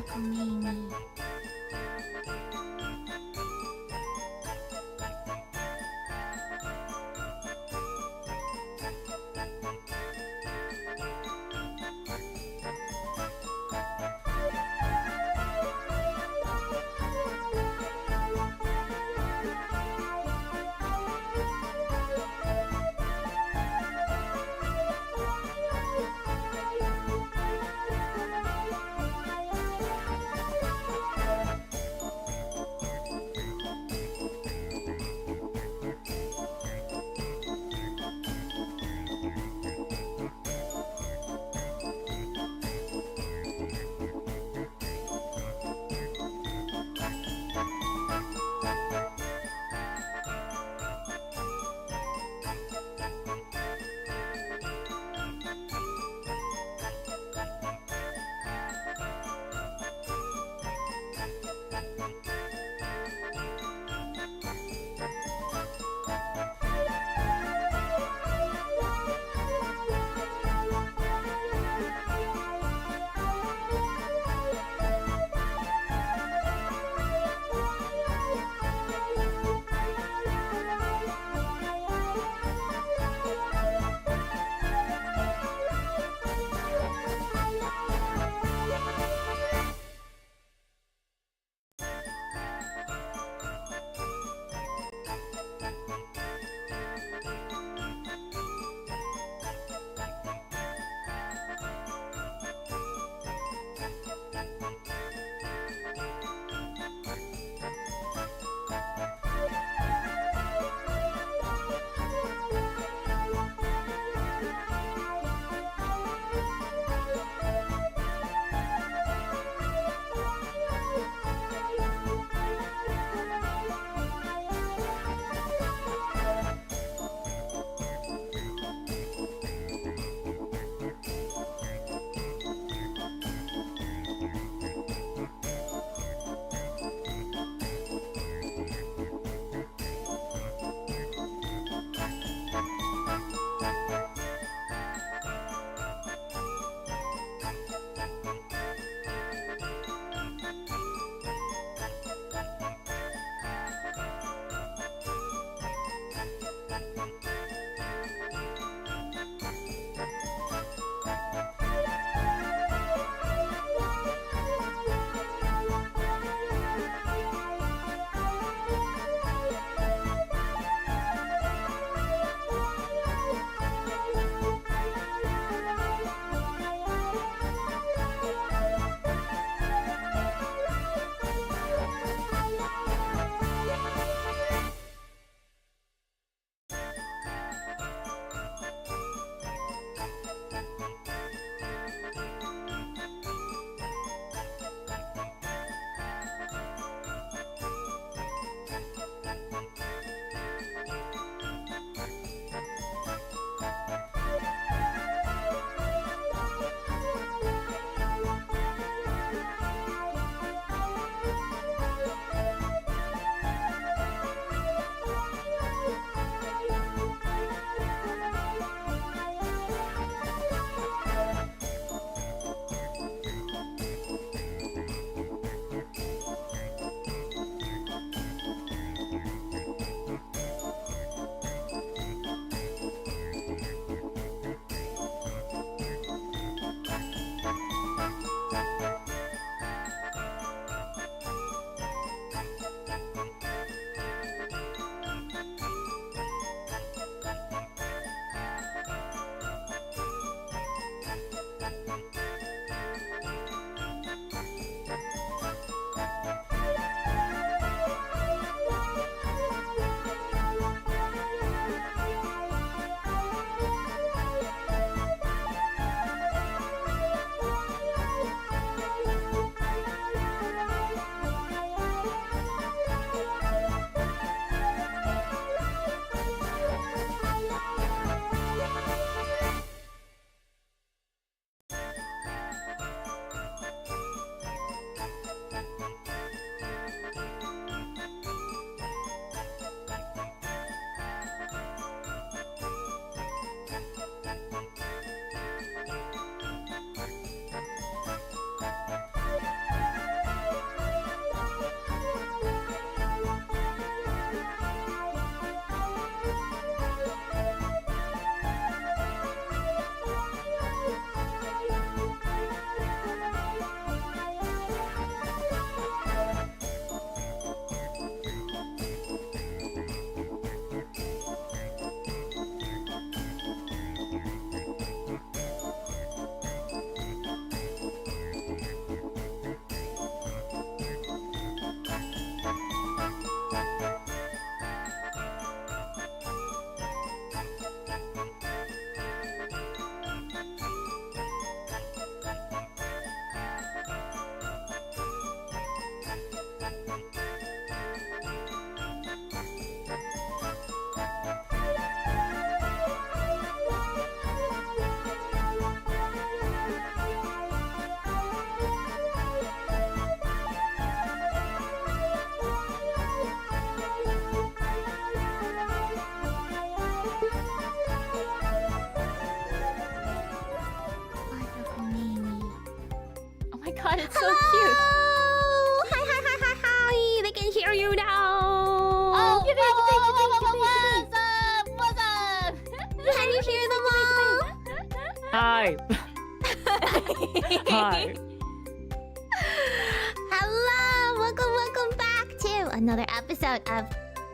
とメイに god, it's so Hello! cute. Hi! They can hear you now! Oh, What's up? Can you hear them all? Hi. Hi. Hello! Welcome back to another episode of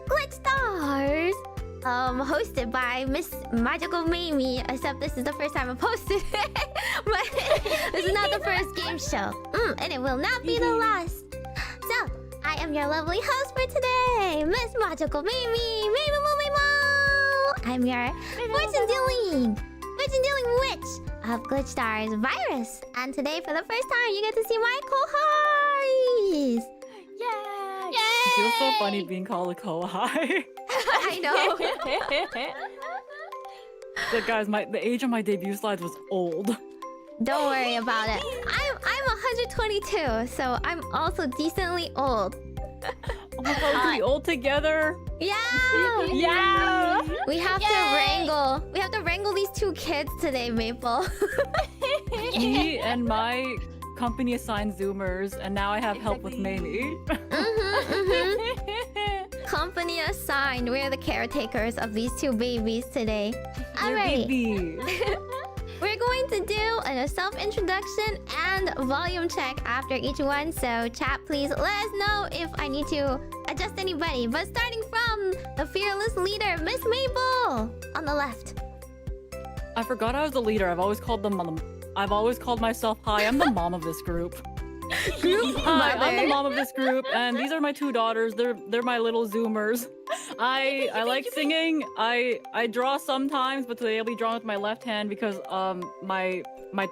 GlitchStars! Hosted by Miss Majokko Meimi, except this is the first time I posted it. But this is not the first game show. And it will not be the last. So, I am your lovely host for today, Miss Majokko Meimi. I'm your fortune-dealing witch of GlitchStars Virus. And today, for the first time, you get to see my KOUHAIs. Yay! It feels so funny being called a KOUHAI. I know. But guys, the age of my debut slides was old. Don't worry about it. I'm 122, so I'm also decently old. Oh my god, we old together. Yeah. Yeah. We have to wrangle. We have to wrangle these two kids today, Maple. Me and my company assigned Zoomers, and now I have help with Meimi. Company assigned. We're the caretakers of these two babies today. Alright. We're going to do a self-introduction and volume check after each one. So chat, please let us know if I need to adjust anybody. But starting from the fearless leader, Miss Maple, on the left. I forgot I was the leader. I've always called myself, hi, I'm the mom of this group. Hi, I'm the mom of this group, and these are my two daughters. They're my little Zoomers. I like singing. I draw sometimes, but today I'll be drawing with my left hand because my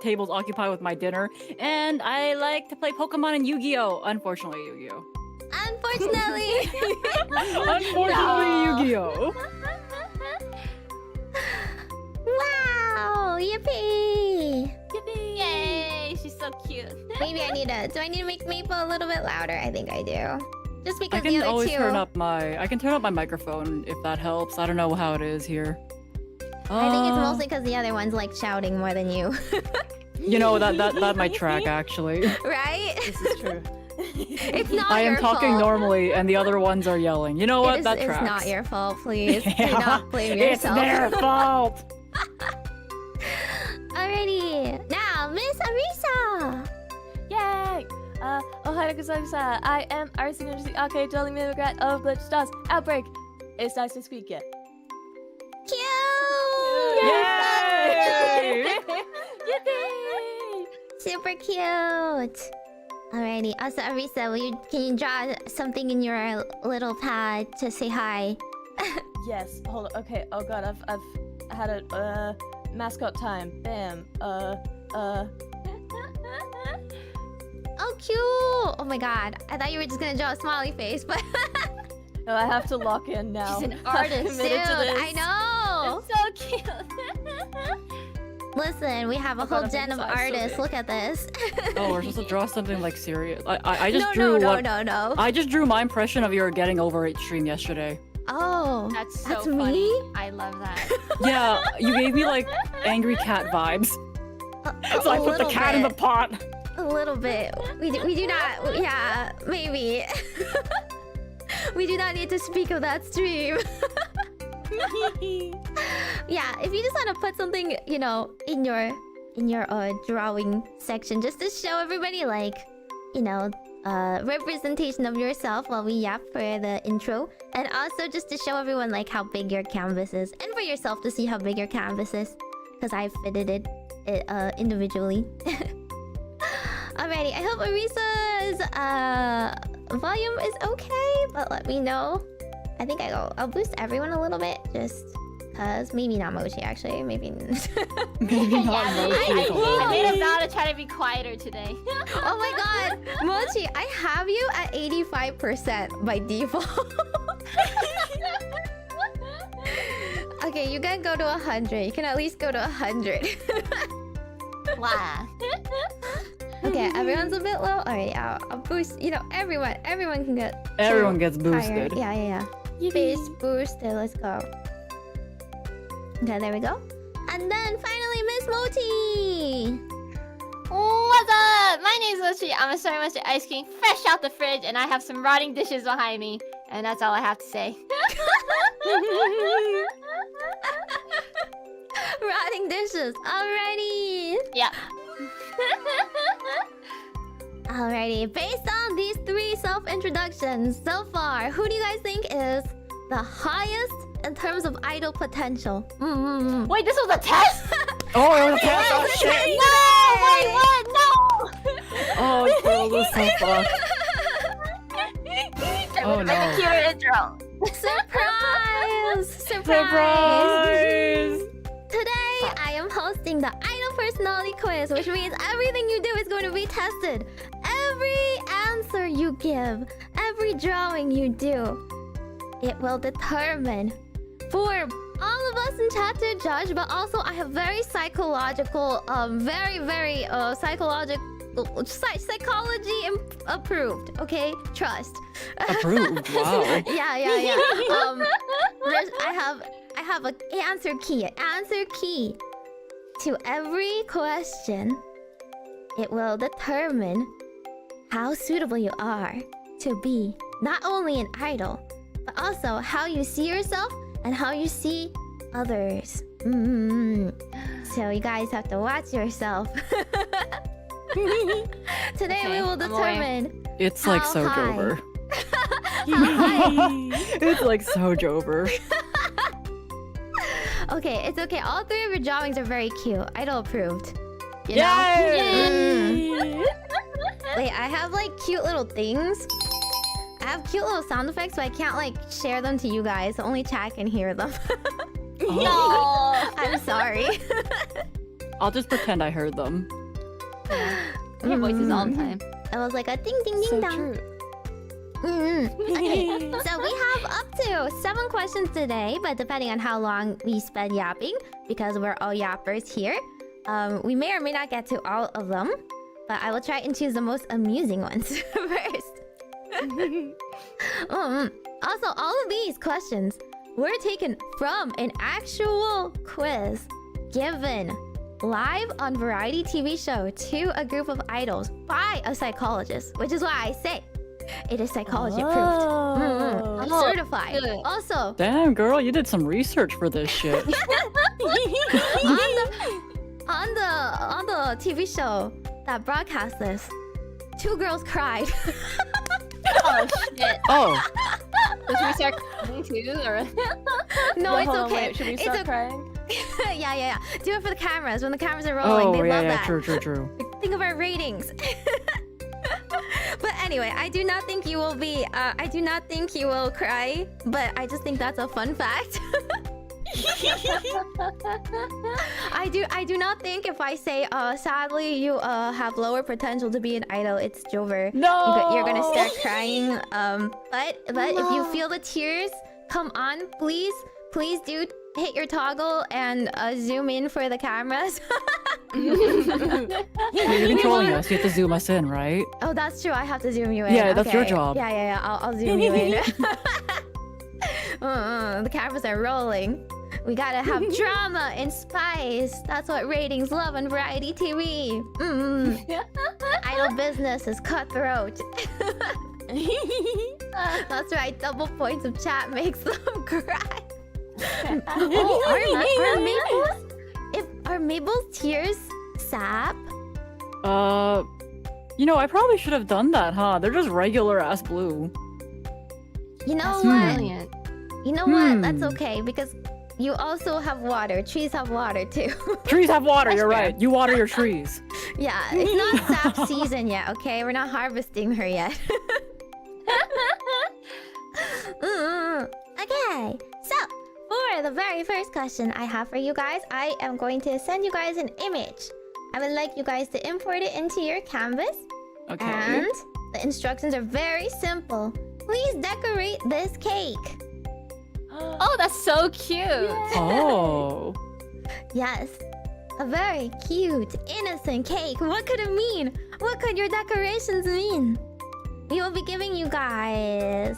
table's occupied with my dinner. And I like to play Pokemon and Yu-Gi-Oh! Unfortunately, Yu-Gi-Oh! Unfortunately. Unfortunately, Yu-Gi-Oh! Wow! Yippee! Yay! She's so cute. Maybe I need to. Do I need to make Maple a little bit louder? I think I do. Just because I can the other always two. I can turn up my microphone if that helps. I don't know how it is here. I think it's mostly because the other one's like shouting more than you. You know that might track actually. Right? This is true. It's not I your am talking fault. normally, and the other ones are yelling. You know what? That tracks. It's not your fault, please. Do Yeah, not blame it's yourself. their fault. Alrighty. Now, Miss Arisa. Yay! Ohio gozaimasu. I am Arisa Ake Jolly Mimigrat of GlitchStars. Outbreak. It's nice to speak yet. Cute. Yay! Yippee! Super cute. Alrighty. Also, Arisa, can you draw something in your little pad to say hi? Yes. Hold on. Okay. Oh god, I've had a mascot time. Bam. Oh, cute. Oh my god. I thought you were just gonna draw a smiley face, but No, I have to lock in now. she's an I'm artist, committed dude. to this. I know. It's so cute. Listen, we have a Oh god, whole I think gen of his eyes so artists. big. Look at this. Oh, we're supposed to draw something like serious. I just No. drew I just drew my impression of your getting over it stream yesterday. Oh, That's so that's funny. me. I love that. Yeah, you gave me like angry cat vibes. So I put the cat in the pot. A little bit. We do not. Yeah, maybe. We do not need to speak of that stream. Yeah, if you just want to put something, you know, in your drawing section, just to show everybody, like, you know, representation of yourself while we yap for the intro, and also just to show everyone like how big your canvas is, and for yourself to see how big your canvas is, because I fitted it individually. Alrighty, I hope Arisa's volume is okay, but let me know. I think I'll boost everyone a little bit, just cause. Maybe not Mochi, actually. Maybe. Maybe not Mochi. I made a vow to try to be quieter today. Oh my god, Mochi, I have you at 85% by default. Okay, you can go to 100. You can at least go to 100. Wow. Okay, everyone's a bit low. Alright, I'll boost. You know, everyone can get. Everyone gets higher. boosted. Yeah. Face boosted. Let's go. Okay, there we go. And then finally, Miss Moti. What's up? My name's Lucy. I'm a Soy Mustard Ice Cream fresh out the fridge, and I have some rotting dishes behind me. And that's all I have to say. Rotting dishes. Alrighty. Yeah. Alrighty. Based on these 3 self-introductions so far, who do you guys think is the highest in terms of idol potential? Wait, this was a test? Oh, it was a test. Oh shit! No! Wait, what? No! Oh, girl, this is so fucked. Oh Make a no! cuter intro. Surprise! Surprise! Today, I am hosting the Idol Personality Quiz, which means everything you do is going to be tested. Every answer you give, every drawing you do, it will determine for all of us in chat to judge, but also I have very psychological, psychology approved, okay? Trust. Approved. Wow. Yeah. I have an answer key to every question. It will determine how suitable you are to be not only an idol, but also how you see yourself and how you see others. So you guys have to watch yourself. Today we will determine. It's like how so high. Jover. How high. It's like so Jover. Okay, it's okay. All 3 of your drawings are very cute. Idol approved. You know? Yay! Wait, I have like cute little things. I have cute little sound effects, but I can't like share them to you guys. Only chat can hear them. No! I'm sorry. I'll just pretend I heard them. I hear voices all the time. It was like a ding ding ding So dong. true. Okay, so we have up to 7 questions today, but depending on how long we spend yapping, because we're all yappers here, we may or may not get to all of them, but I will try and choose the most amusing ones first. Also, all of these questions were taken from an actual quiz given live on variety TV show to a group of idols by a psychologist, which is why I say it is psychology approved. Oh. Certified. good. Also, Damn, girl, you did some research for this shit. on the TV show that broadcast this, 2 girls cried. Oh shit. Oh, Should we start crying too? Or... No, Well, it's hold on, okay. wait, should we It's start okay. crying? Yeah. Do it for the cameras. When the cameras are rolling, oh they love yeah, that. true. Think of our ratings. But anyway, I do not think you will be. I do not think you will cry. But I just think that's a fun fact. I do not think if I say, sadly, you have lower potential to be an idol. It's Jover. No, You're gonna start crying. But if you feel the tears come on, please do hit your toggle and zoom in for the cameras. You're controlling us. You have to zoom us in, right? Oh, that's true. I have to zoom you in. Yeah, that's your Okay. job. Yeah. I'll zoom you in. The cameras are rolling. We gotta have drama and spice. That's what ratings love on variety TV. Idol business is cutthroat. That's right. Double points of chat makes them cry. Are Mabel's tears sap? You know, I probably should have done that, huh? They're just regular ass blue. You know That's what? brilliant. You know what? That's okay because you also have water. Trees have water too. Trees have water, you're right. You water your trees. Yeah, it's not sap season yet, okay? We're not harvesting her yet. Okay, so for the very first question I have for you guys, I am going to send you guys an image. I would like you guys to import it into your canvas. Okay. And the instructions are very simple. Please decorate this cake. Oh, that's so cute. Oh. Yes, a very cute, innocent cake. What could it mean? What could your decorations mean? We will be giving you guys...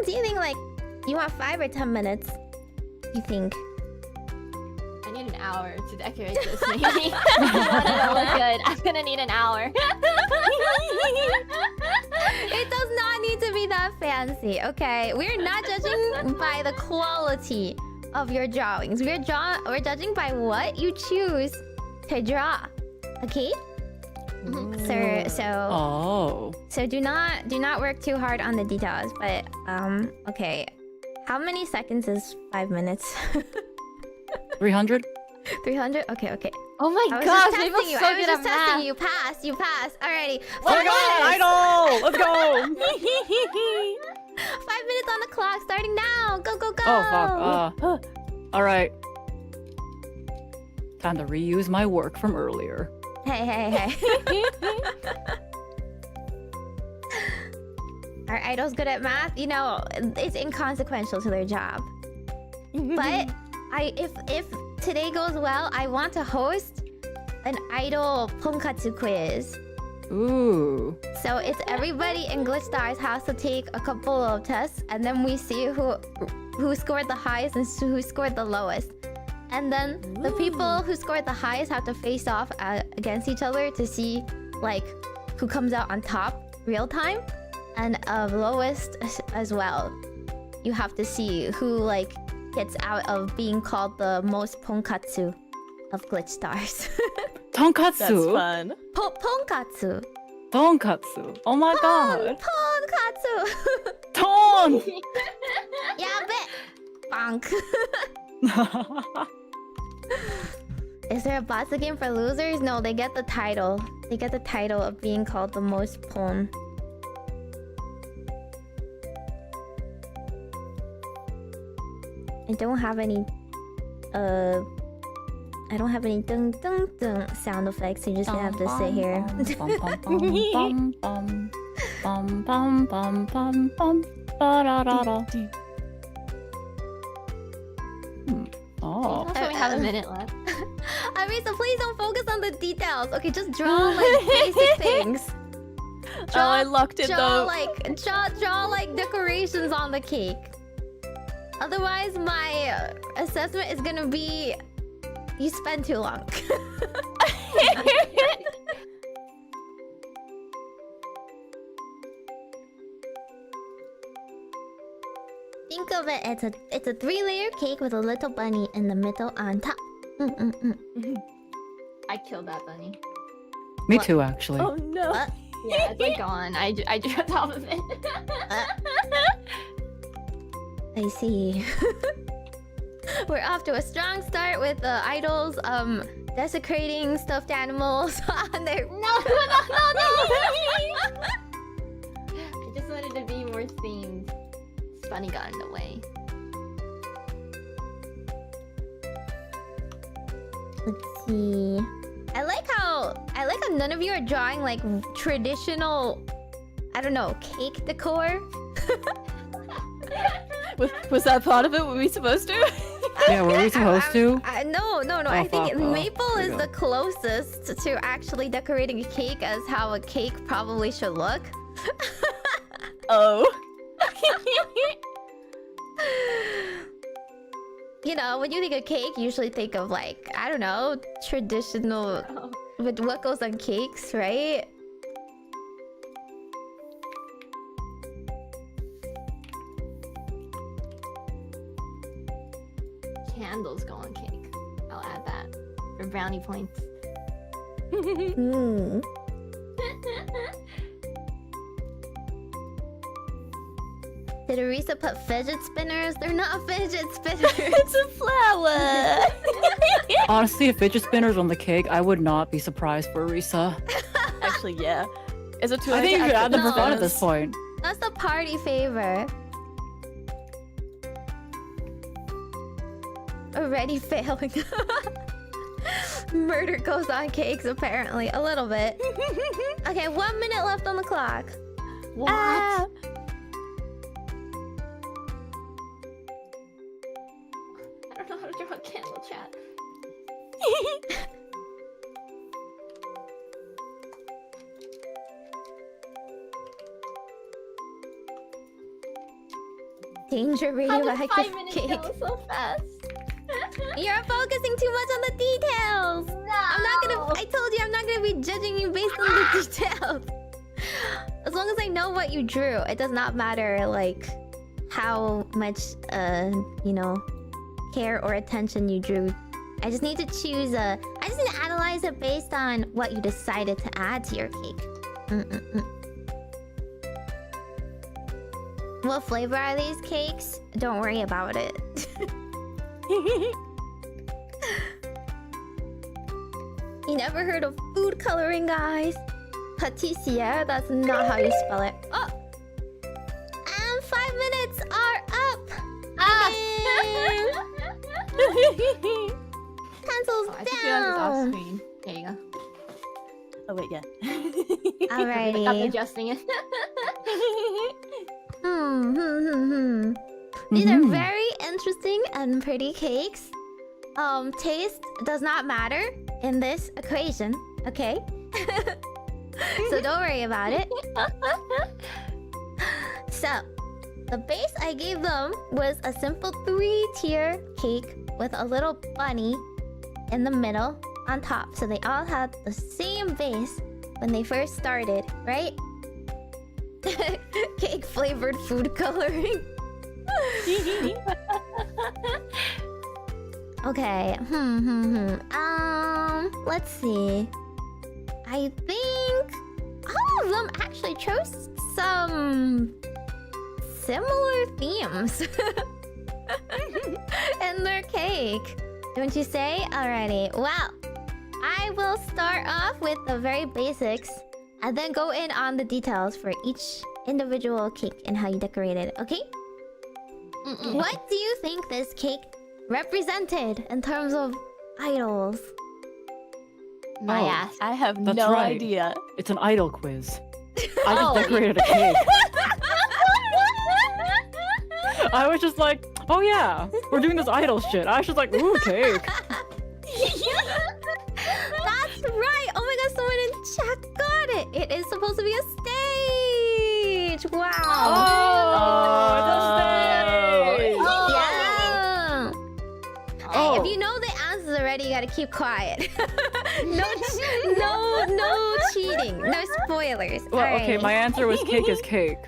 do you think you want 5 or 10 minutes? You think? I need an hour to decorate this. Maybe. If you want it to look good, I'm gonna need an hour. It does not need to be that fancy, okay? We're not judging by the quality of your drawings. We're judging by what you choose to draw. Okay? So do not work too hard on the details, but okay. How many seconds is 5 minutes? 300? 300? Okay. Oh my I was gosh, just maybe testing you. so I was good just at math. testing you. You passed. Alrighty. Oh my god, idol! Let's go! 5 minutes on the clock, starting now. Go. Oh fuck. Alright. Time to reuse my work from earlier. Hey. Are idols good at math? You know, it's inconsequential to their job. But if today goes well, I want to host an idol ponkatsu quiz. Ooh. So it's everybody in GlitchStars has to take a couple of tests, and then we see who scored the highest and who scored the lowest. And then the people who scored the highest have to face off against each other to see like who comes out on top real time, and lowest as well. You have to see who like gets out of being called the most ponkatsu of GlitchStars. Tonkatsu? That's fun. Ponkatsu. Tonkatsu. Oh my god. Ponkatsu. Ton! Yeah, bet. Bonk. Is there a boss game for losers? No, they get the title. They get the title of being called the most pon. I don't have any dung dung dung sound effects. You just have to sit here. Oh. That's why we have a minute left. I mean, so please don't focus on the details. Okay, just draw like basic things. I locked it though. Draw like decorations on the cake. Otherwise, my assessment is gonna be you spend too long. Think of it as it's a 3-layer cake with a little bunny in the middle on top. I killed that bunny. Me too, actually. Oh no. Yeah, it's like gone. I drew on top of it. I see. We're off to a strong start with the idols desecrating stuffed animals on their... No. I just wanted to be more themed. Bunny got in the way. Let's see. I like how none of you are drawing like traditional, I don't know, cake decor. Was that part of it? Were we supposed to? Yeah, were we supposed to? No. I think fuck. maple There is you the go. closest to actually decorating a cake as how a cake probably should look. Oh. You know, when you think of cake, you usually think of like, I don't know, traditional with what goes on cakes, right? Candles go on cake. I'll add that for brownie points. Hmm. Did Arisa put fidget spinners? They're not fidget spinners. It's a flower. Honestly, if fidget spinners on the cake, I would not be surprised for Arisa. Actually, yeah. Is it too I think you could add them for fun at this point. That's the party favor. Already failing. Murder goes on cakes, apparently. A little bit. Okay, 1 minute left on the clock. What? Ah. I don't know how to draw a candle, chat. Danger How did radioactive 5 minutes cake. go so fast? You're focusing too much on the details. I'm not gonna. I told you I'm not gonna be judging you based on the details. As long as I know what you drew, it does not matter like how much you know, care or attention you drew. I just need to choose I just need to analyze it based on what you decided to add to your cake. What flavor are these cakes? Don't worry about it. You never heard of food coloring, guys? Patissiere? That's not how you spell it. Oh! And 5 minutes are up! Pencils I just realized it's off down! screen. There you go. Oh wait, yeah. Stop Alrighty. adjusting it. These are very interesting and pretty cakes. Taste does not matter in this equation, okay? So don't worry about it. So, the base I gave them was a simple 3-tier cake with a little bunny in the middle on top. So they all had the same base when they first started, right? Cake flavored food coloring. Okay. Let's see. I think all of them actually chose some similar themes in their cake. Don't you say? Alrighty. Well, I will start off with the very basics and then go in on the details for each individual cake and how you decorate it, okay? What do you think this cake represented in terms of idols? My ass. I have That's no right. idea. It's an idol quiz. I just decorated a cake. I was just like, oh yeah, we're doing this idol shit. I was just like, ooh, cake. That's right! Oh my god, someone in chat got it! It is supposed to be a stage! Wow! Oh, it's a stage! Yeah! Hey, if you know the answers already, you gotta keep quiet. No cheating. No spoilers. Well, okay, Alright. my answer was cake is cake.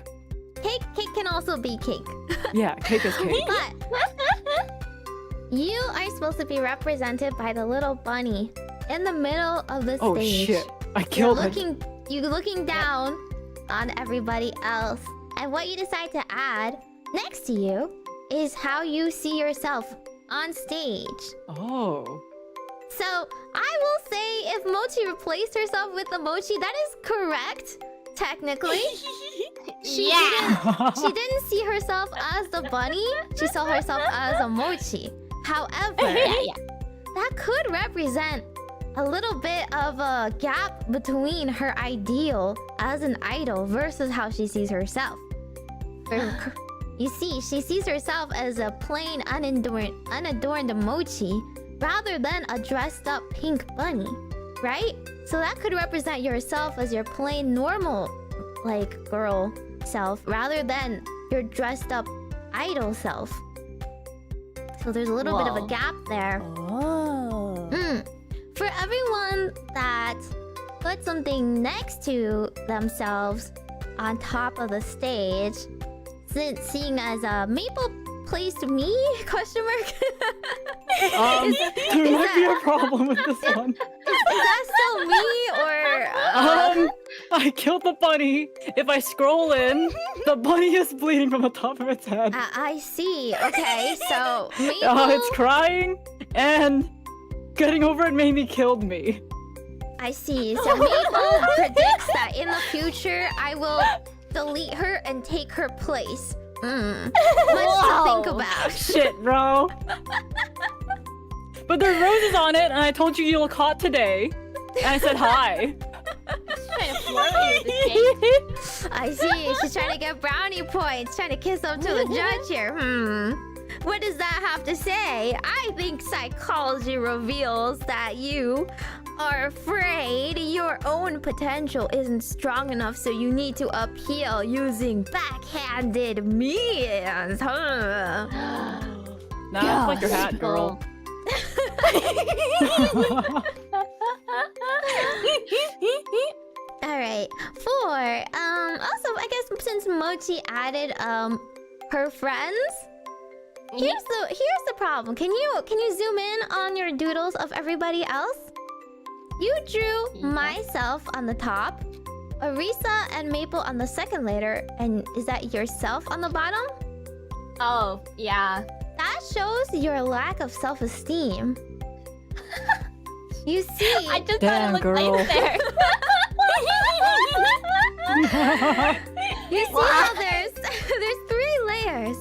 Cake can also be cake. Yeah, cake is cake. But you are supposed to be represented by the little bunny in the middle of the Oh stage. shit, I You're killed it. looking down on everybody else. And what you decide to add next to you is how you see yourself on stage. Oh. So I will say if Mochi replaced herself with the Mochi, that is correct. Technically. She didn't see herself as the bunny. She saw herself as a Mochi. However, that could represent a little bit of a gap between her ideal as an idol versus how she sees herself. You see, she sees herself as a plain, unadorned Mochi rather than a dressed up pink bunny, right? So that could represent yourself as your plain, normal, like, girl self rather than your dressed up idol self. So there's a little bit of a gap there. Oh. For everyone that put something next to themselves on top of the stage, since seeing as Maple placed me? Question mark. There might be a problem with this one. Is that still me or? I killed the bunny. If I scroll in, the bunny is bleeding from the top of its head. I see. Okay, so Maple. It's crying and getting over it made me killed me. I see. So Maple predicts that in the future I will delete her and take her place. Much to think about. Shit, bro. But there's roses on it, and I told you look hot today. And I said hi. Trying to flirt with this cake. I see. She's trying to get brownie points. Trying to kiss up to the judge here. What does that have to say? I think psychology reveals that you are afraid your own potential isn't strong enough, so you need to appeal using backhanded means. Nah, that's like your hat, girl. All right. 4. Also, I guess since Mochi added her friends, here's the problem. Can you zoom in on your doodles of everybody else? You drew myself on the top, Arisa and Maple on the second layer, and is that yourself on the bottom? Oh, yeah. That shows your lack of self-esteem. You see, I just Damn, thought it looked girl. nice there. you see how there's 3 layers.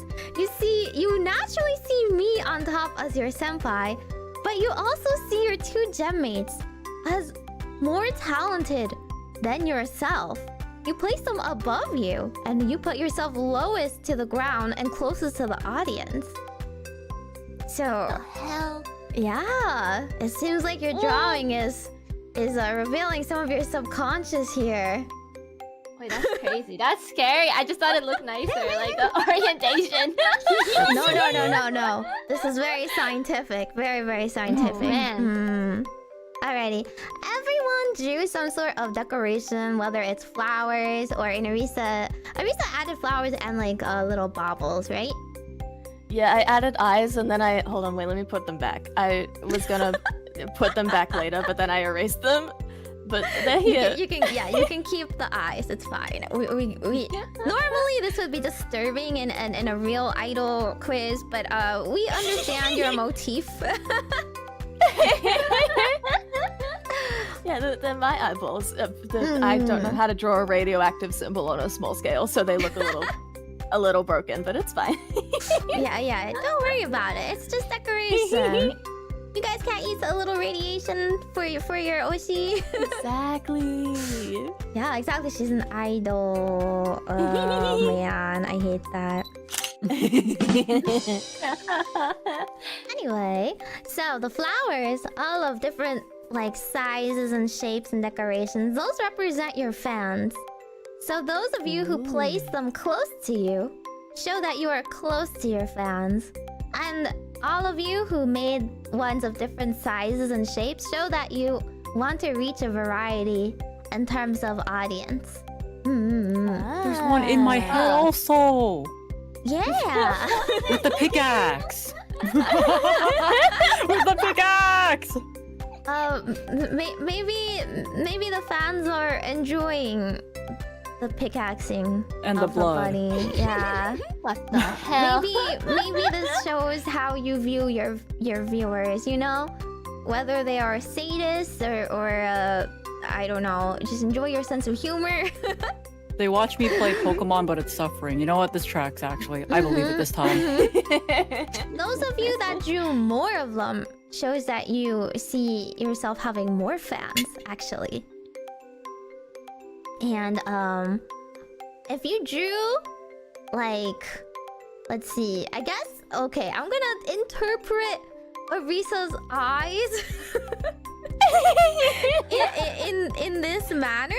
You naturally see me on top as your senpai, but you also see your 2 gem mates as more talented than yourself. You place them above you, and you put yourself lowest to the ground and closest to the audience. So, Hell. yeah, it seems like your drawing is revealing some of your subconscious here. Wait, that's crazy. That's scary. I just thought it looked nicer, like the orientation. No. This is very scientific. Very, very scientific. Oh, man. Alrighty. Everyone drew some sort of decoration, whether it's flowers or in Arisa added flowers and like little baubles, right? Yeah, I added eyes and then hold on, wait, let me put them back. I was gonna put them back later, but then I erased them. But they're here. You can keep the eyes. It's fine. We normally this would be disturbing in a real idol quiz, but we understand your motif. Yeah, they're my eyeballs. I don't know how to draw a radioactive symbol on a small scale, so they look a little broken, but it's fine. Yeah. Don't worry about it. It's just decoration. You guys can't use a little radiation for your Oshi. Exactly. Yeah, exactly. She's an idol. Oh man, I hate that. Anyway, so the flowers, all of different like sizes and shapes and decorations, those represent your fans. So those of you who place them close to you show that you are close to your fans. And all of you who made ones of different sizes and shapes show that you want to reach a variety in terms of audience. There's one in my hair also. Yeah. With the pickaxe. With the pickaxe. Maybe the fans are enjoying the pickaxing And the of blood. body. Yeah. What the hell? Maybe this shows how you view your viewers, you know? Whether they are sadists or I don't know, just enjoy your sense of humor. They watch me play Pokemon, but it's suffering. You know what? This tracks, actually. I believe it this time. Those of you that drew more of them shows that you see yourself having more fans, actually. And if you drew like, let's see, I guess, okay, I'm gonna interpret Arisa's eyes in this manner.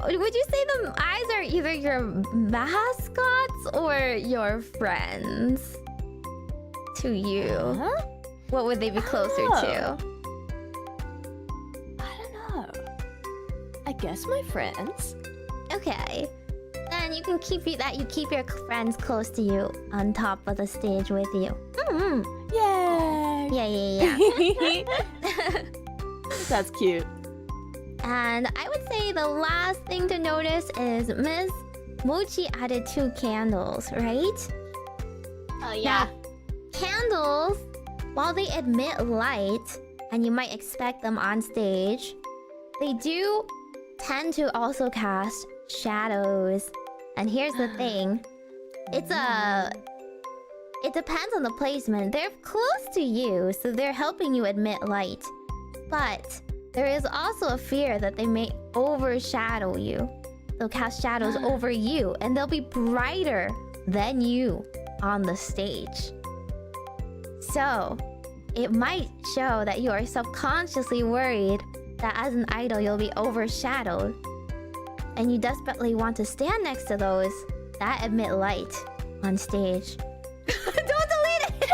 Would you say the eyes are either your mascots or your friends to you? Huh? What would they be closer to? I don't know. I guess my friends. Okay. Then you can keep you keep your friends close to you on top of the stage with you. Yay! Yeah. That's cute. And I would say the last thing to notice is Miss Mochi added 2 candles, right? Oh yeah. Candles, while they emit light, and you might expect them on stage, they do tend to also cast shadows. And here's the thing. It depends on the placement. They're close to you, so they're helping you emit light. But there is also a fear that they may overshadow you. They'll cast shadows over you, and they'll be brighter than you on the stage. So, it might show that you are subconsciously worried that as an idol you'll be overshadowed. And you desperately want to stand next to those that emit light on stage. Don't delete it!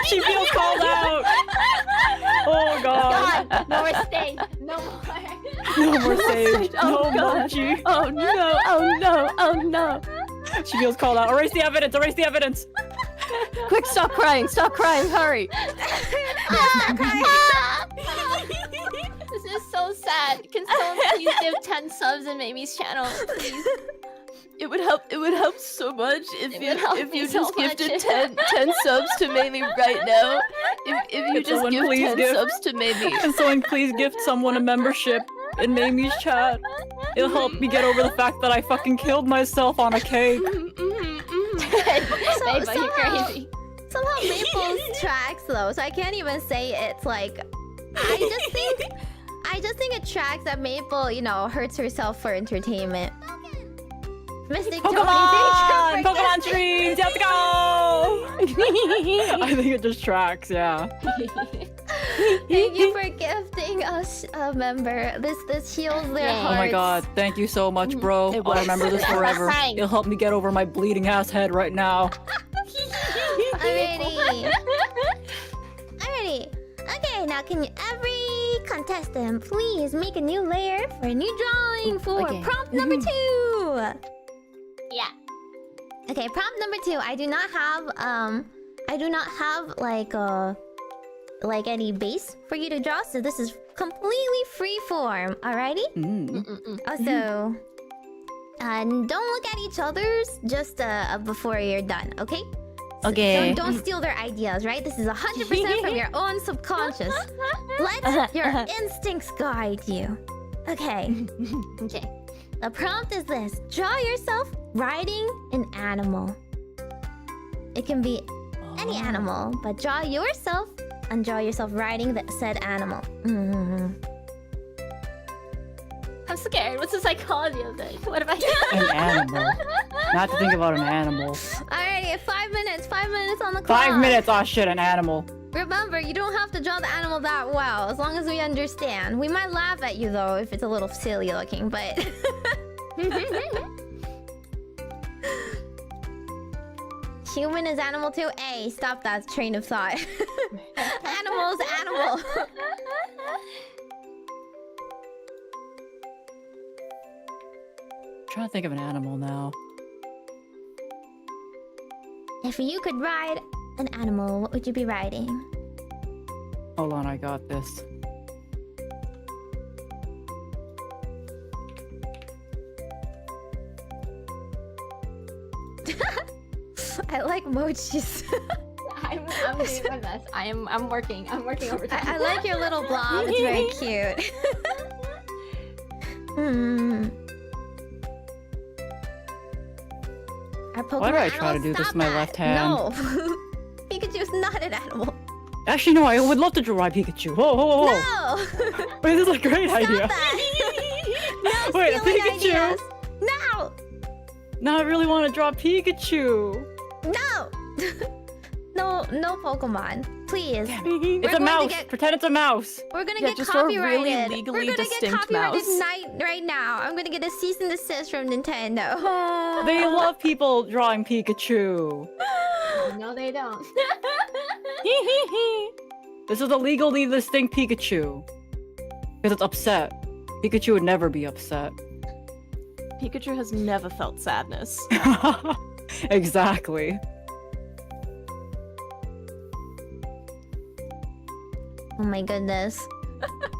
She feels called out. Oh god. God, no more stage. No more. No more stage. Oh, No God. mochi. Oh no! Oh no! Oh no! She feels called out. Erase the evidence. Erase the evidence. Quick, stop crying! Stop crying! Hurry! This is so sad. Can someone please give 10 subs in Meimi's channel, please? It would help. It would help so much if It you would help if me you so just much. gifted 10 subs to Meimi right now. If you Can just someone give please 10 give- subs to Meimi. Can someone please gift someone a membership in Meimi's chat? It'll help me get over the fact that I fucking killed myself on a cake. Babe, you're crazy. Somehow Maple's tracks though, so I can't even say it's like. I just think it tracks that Maple, you know, hurts herself for entertainment. Mystic Tony, Pokemon! thank you for Pokemon gifting- trees! You have to go! I think it just tracks, yeah. Thank you for gifting us a member. This heals their Yay. Oh hearts. my god, thank you so much, bro. It I'll was. remember this Stop forever. crying. It'll help me get over my bleeding ass head right now. Alrighty. Alrighty. Okay, now can you every contestant please make a new layer for a new drawing for Okay. prompt number 2? Yeah. Okay, prompt number 2. I do not have like any base for you to draw, so this is completely free form. Alrighty? Also, don't look at each other's just before you're done, okay? Okay. Don't steal their ideas, right? This is 100% from your own subconscious. Let your instincts guide you. Okay. Okay. The prompt is this. Draw yourself riding an animal. It can be any animal, but draw yourself riding the said animal. I'm scared. What's the psychology of this? What if I An animal. Not to think about an animal. Alrighty, 5 minutes. 5 minutes on the clock. 5 minutes! Oh shit, an animal. Remember, you don't have to draw the animal that well, as long as we understand. We might laugh at you though if it's a little silly looking, but human is animal too. Hey, stop that train of thought. Animal's animal. I'm trying to think of an animal now. If you could ride an animal, what would you be riding? Hold on, I got this. I like mochis. I'm doing my best. I'm working overtime. I like your little blob. It's very cute. Are Pokemon Why do I try to animals? do this Stop with my that. left hand? No. Pikachu's not an animal. Actually, no, I would love to draw Pikachu. Whoa, whoa, whoa, whoa. No. Wait, this is a great Stop idea. that. No Wait, a stealing Pikachu? ideas. No. Now I really want to draw Pikachu. No. No Pokemon. Please. It's We're a going to mouse. get- Pretend it's a mouse. We're gonna Yeah, get just draw a copyrighted. really legally We're gonna get distinct copyrighted mouse. right now. I'm gonna get a cease and desist from Nintendo. They love people drawing Pikachu. No, they don't. This is a legally distinct Pikachu. Because it's upset. Pikachu would never be upset. Pikachu has never felt sadness. Exactly. Oh my goodness.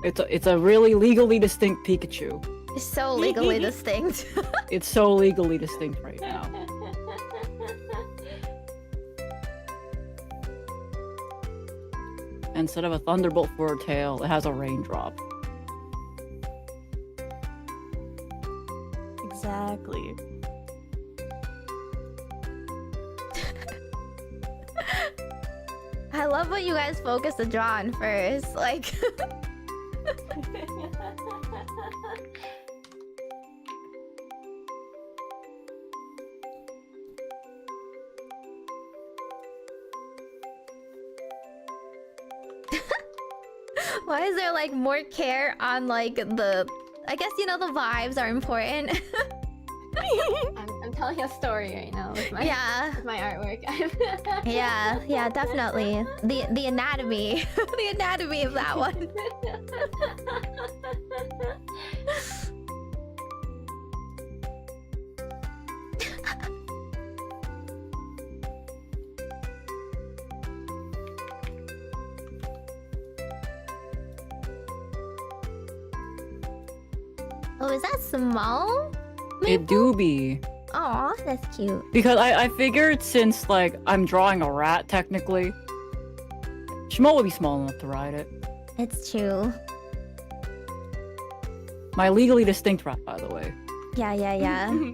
It's a really legally distinct Pikachu. It's so legally distinct. It's so legally distinct right now. Instead of a thunderbolt for a tail, it has a raindrop. Exactly. I love what you guys focus the draw on first. Like why is there like more care on like the I guess you know the vibes are important. I'm telling a story right now with my with my artwork. Yeah, definitely. The anatomy, the anatomy of that one. Oh, is that small? It do be. Aw, that's cute. Because I figured since, like, I'm drawing a rat, technically, Shmo would be small enough to ride it. It's true. My legally distinct rat, by the way. Yeah. Yeah,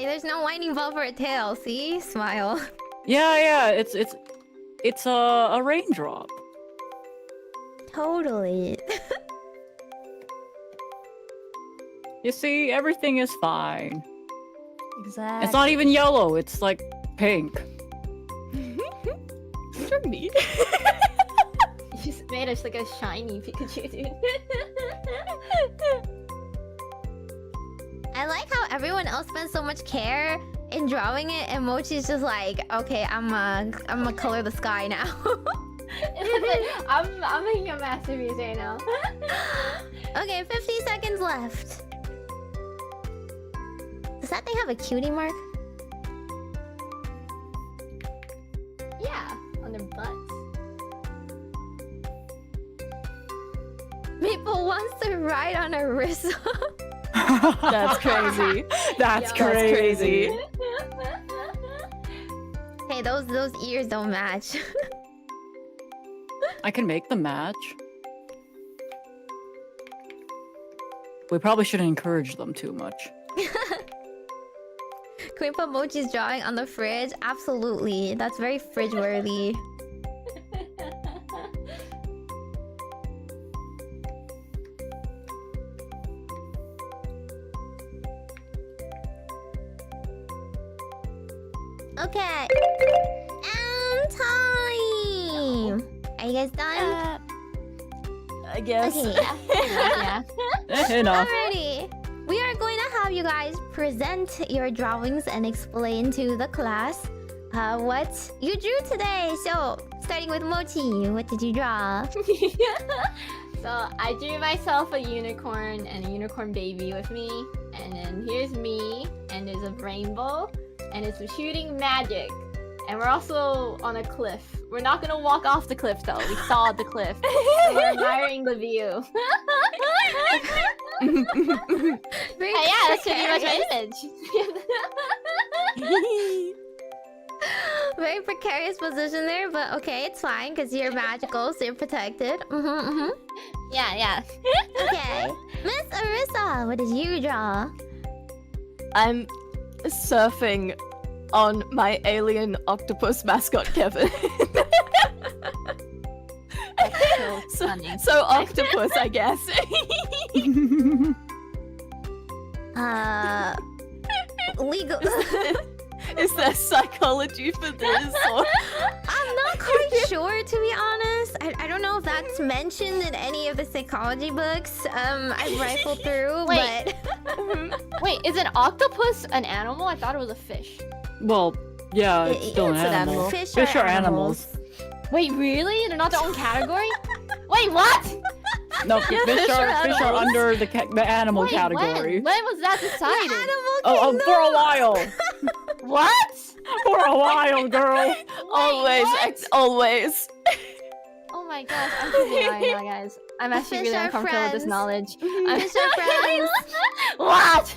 there's no whining ball for a tail, see? Smile. Yeah, it's a raindrop. Totally. You see, everything is fine. Exactly. It's not even yellow, it's like pink. For me. You just made us like a shiny Pikachu, dude. I like how everyone else spends so much care in drawing it, and Mochi's just like, okay, I'm gonna color the sky now. I'm making a masterpiece right now. Okay, 50 seconds left. Does that thing have a cutie mark? Yeah, on their butts. Maple wants to ride on a wrist. That's crazy. That's Yeah, crazy. Hey, those ears don't match. I can make them match. We probably shouldn't encourage them too much. Can we put Mochi's drawing on the fridge? Absolutely. That's very fridge-worthy. Okay. And time! Are you guys done? I guess. Okay. Yeah. Enough. Alrighty. We are going to have you guys present your drawings and explain to the class what you drew today. So, starting with Mochi, what did you draw? So I drew myself a unicorn and a unicorn baby with me, and then here's me, and there's a rainbow, and it's shooting magic, and we're also on a cliff. We're not gonna walk off the cliff though. We saw the cliff. So we're admiring the view. Very Yeah, that's pretty much my image. Very precarious position there, but okay, it's fine because you're magical, so you're protected. Yeah. Okay, Miss Arissa, what did you draw? I'm surfing on my alien octopus mascot, Kevin. That's so funny. So octopus, I guess. Legal. Is there psychology for this? Or... I'm not quite sure, to be honest. I don't know if that's mentioned in any of the psychology books I've rifled through, Wait. but... Wait, is an octopus an animal? I thought it was a fish. Well, yeah, it's still it's an an animal. animal. Fish are animals. Wait, really? They're not their own category? Wait, what? No, Yeah, fish are animals. under the animal Wait, category. When was that decided? Animal For a while. What? For a while, girl. Always, what? always. Oh my gosh, I'm freaking out right now, guys. I'm actually Fish really are uncomfortable with this friends. knowledge. Fish are friends. What?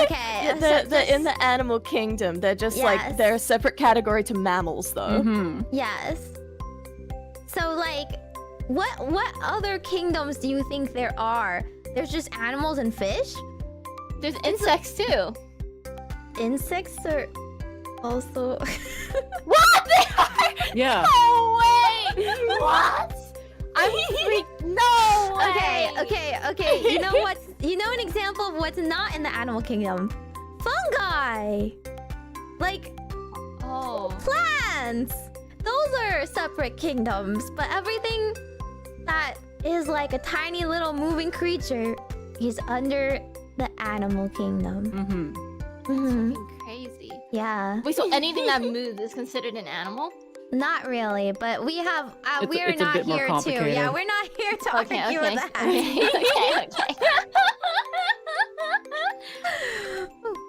Okay, Yeah, they're in the animal kingdom. They're just Yes. like, they're a separate category to mammals, though. Mm-hmm. Yes. So, like, what other kingdoms do you think there are? There's just animals and fish? There's insects too. Insects are also... What? They are? Yeah. No way! What? I'm freaked. No way! Okay. You know what? You know an example of what's not in the animal kingdom? Fungi! Like, Oh. plants! Those are separate kingdoms, but everything that is like a tiny little moving creature is under the animal kingdom. Mm-hmm. Mhm. Fucking crazy. Yeah. Wait, so anything that moves is considered an animal? Not really, but we have. We are it's a not bit more here to. complicated. Yeah, we're not here to Okay, argue okay. with that. okay.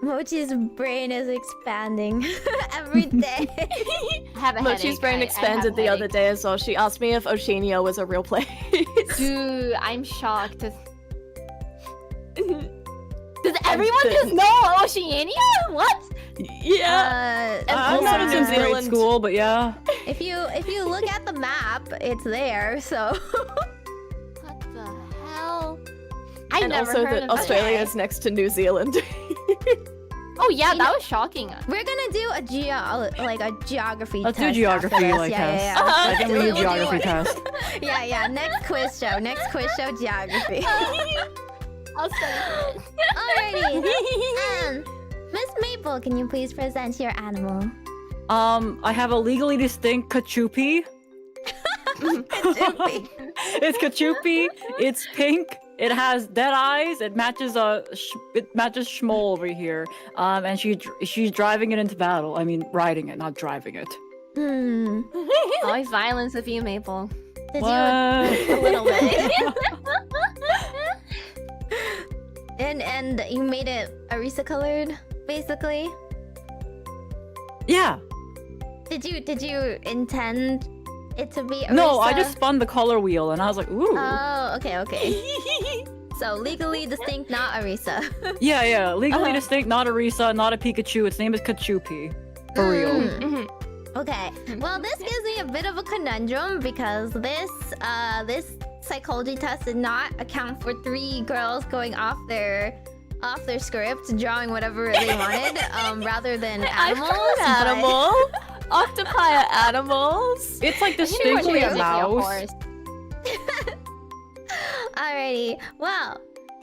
Mochi's brain is expanding every day. I have a Mochi's headache. brain I have expanded a the other headache. day as well. She asked me if Oceania was a real place. Dude, I'm shocked. Does everyone didn't. just know Oceania? What? Yeah. And I'm not in New in grade Zealand. school, but yeah. If you look at the map, it's there. So What the hell? I And never also heard that of Australia that. is next to New Zealand. Oh yeah, that was shocking. we're gonna do a geography Let's test. do geography after this. like yeah, test. yeah, yeah. I think we We'll need do geography it. test. Yeah. Next quiz show, geography. I'll study it. Alrighty. Miss Maple, can you please present your animal? I have a legally distinct Kachupi. It's Kachupi. It's pink. It has dead eyes. It matches Shmole over here. And she's driving it into battle. I mean, riding it, not driving it. Always violence with you, Maple. Did What? you a little bit? and you made it Arisa colored, basically. Yeah. Did you intend it to be Arisa? No, I just spun the color wheel and I was like, ooh. Oh, okay. So legally distinct, not Arisa. Yeah. Legally distinct, not Arisa, not a Pikachu. Its name is Kachupi. For real. Mhm. Okay. Well, this gives me a bit of a conundrum because this psychology test did not account for 3 girls going off their script, drawing whatever they wanted, rather than animals. but- Animal. Octopi are animals. It's like Unicorn distinctly a basically mouse. horse. Alrighty. Well,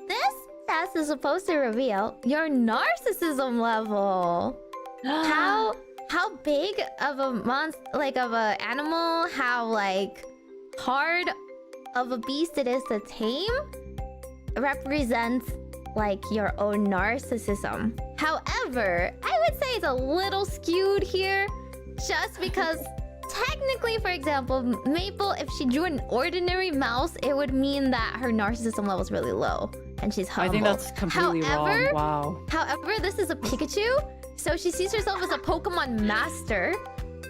this test is supposed to reveal your narcissism level. How big of a monster, like of a animal, how like hard of a beast it is to tame represents like your own narcissism. However, I would say it's a little skewed here just because technically, for example, Maple, if she drew an ordinary mouse, it would mean that her narcissism level is really low and she's humble. I think that's completely However, wrong. Wow. However, this is a Pikachu, so she sees herself as a Pokemon master.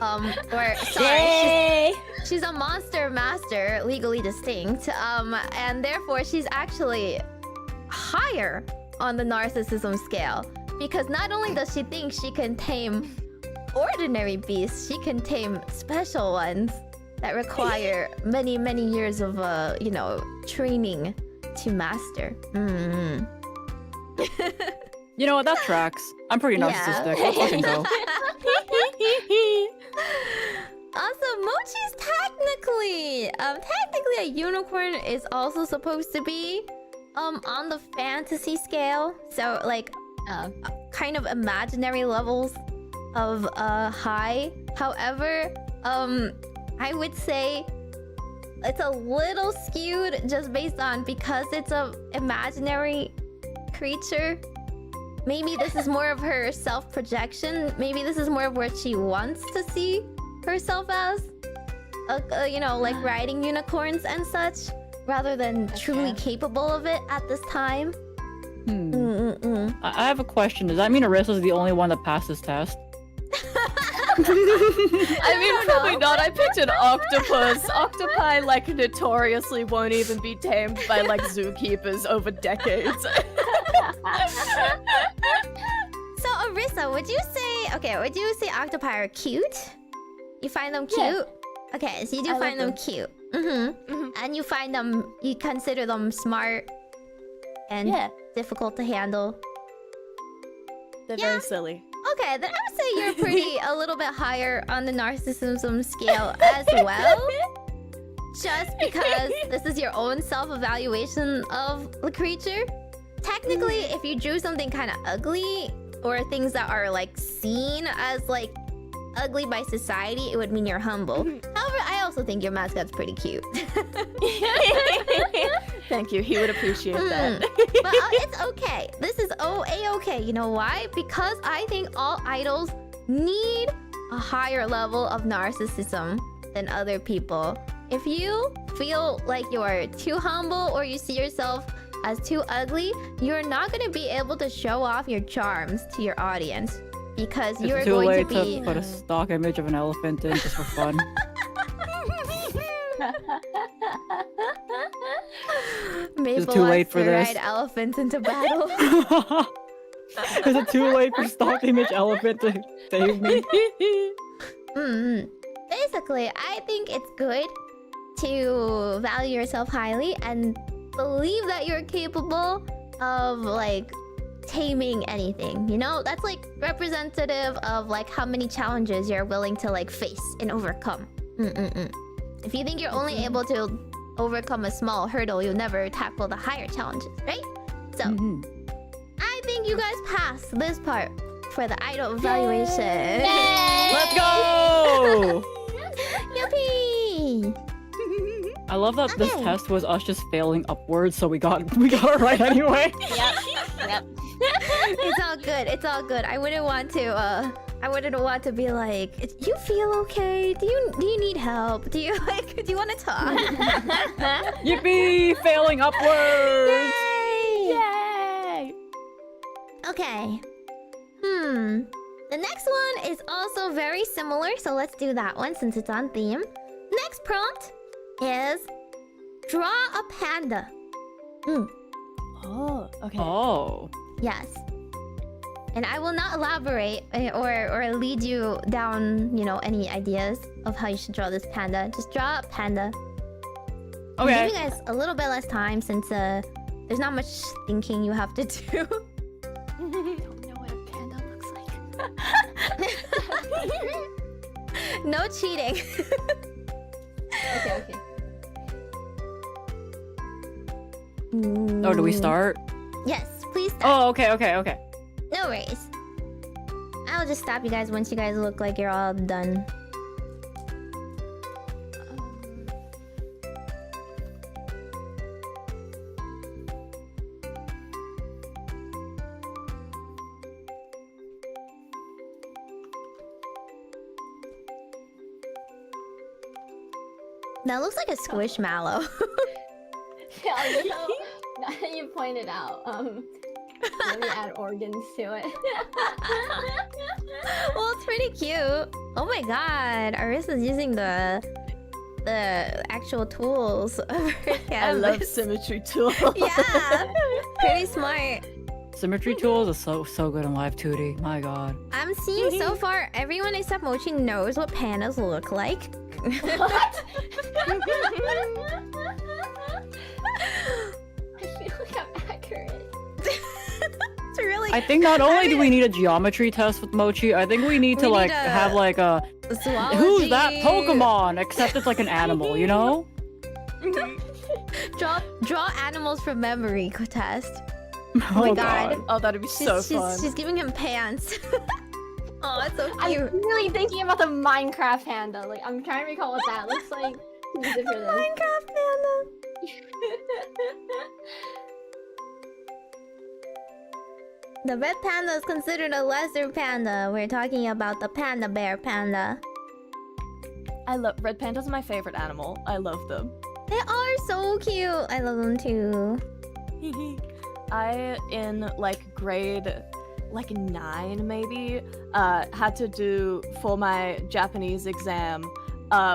Or sorry, she's a monster master, legally distinct. And therefore she's actually higher on the narcissism scale because not only does she think she can tame ordinary beasts, she can tame special ones that require many years of training to master. You know what? That tracks. I'm pretty Yeah. narcissistic. Let's fucking go. Also, Mochi's technically a unicorn is also supposed to be on the fantasy scale. So like kind of imaginary levels of high. However, I would say it's a little skewed just based on because it's a imaginary creature. Maybe this is more of her self-projection. Maybe this is more of what she wants to see herself as. Like riding unicorns and such, rather than truly capable of it at this time. I have a question. Does that mean Arissa's the only one that passed this test? I mean, probably not. I picked an octopus. Octopi, like, notoriously won't even be tamed by, like, zookeepers over decades. So Arissa, would you say octopi are cute? You find them cute? Yeah. Okay, so you do I find them like cute. And you consider them smart and Yeah. difficult to handle. They're Yeah. very silly. Okay, then I would say you're a little bit higher on the narcissism scale as well. Just because this is your own self-evaluation of the creature. Technically, if you drew something kind of ugly, or things that are like seen as like ugly by society, it would mean you're humble. However, I also think your mascot's pretty cute. Thank you. He would appreciate that. But it's okay. This is a-okay. You know why? Because I think all idols need a higher level of narcissism than other people. If you feel like you are too humble or you see yourself as too ugly, you're not going to be able to show off your charms to your audience because you're It's too going late to be... to put a stock image of an elephant in just for fun. Maple too late wants for to this. ride elephants into battle. Is it too late for stock image elephant to save me? Basically, I think it's good to value yourself highly and believe that you're capable of like taming anything. You know, that's like representative of like how many challenges you're willing to like face and overcome. If you think you're only able to overcome a small hurdle, you'll never tackle the higher challenges, right? So, I think you guys passed this part for the idol evaluation. Let's go! Yippee! I love that this Okay. test was us just failing upwards, so we got it right anyway. Yep. Yep. It's all good. It's all good. I wouldn't want to be like, you feel okay? Do you need help? Do you want to talk? Yippee! Failing upwards! Yay! Okay. The next one is also very similar, so let's do that one since it's on theme. Next prompt is draw a panda. Oh, okay. Oh. Yes. And I will not elaborate or lead you down, you know, any ideas of how you should draw this panda. Just draw a panda. I'm Okay. giving you guys a little bit less time since there's not much thinking you have to do. I don't know what a panda looks like. No cheating. Okay. Oh, do we start? Yes, please start. Oh, okay. No worries. I'll just stop you guys once you guys look like you're all done. That looks like a squishmallow. Yeah, now that you pointed out, let me add organs to it. Well, it's pretty cute. Oh my god, Arisa's using the actual tools of her canvas. I love symmetry tools. Yeah, pretty smart. Symmetry tools are so good in live 2D. My god. I'm seeing so far everyone except Mochi knows what pandas look like. What? I feel like I'm accurate. It's really. I think not only do we need a geometry test with Mochi, I think we need to We like need a- have like a Zoology. who's that Pokemon? Except it's like an animal, you know? Draw animals from memory test. Oh my God. Oh, that'd be so fun. She's giving him pants. Oh, it's so I'm cute. really thinking about the Minecraft panda. Like, I'm trying to recall what that looks like. To use it for this. Minecraft panda. The red panda is considered a lesser panda. We're talking about the panda bear panda. I love red pandas are my favorite animal. I love them. They are so cute. I love them too. I in like grade like 9 maybe had to do for my Japanese exam.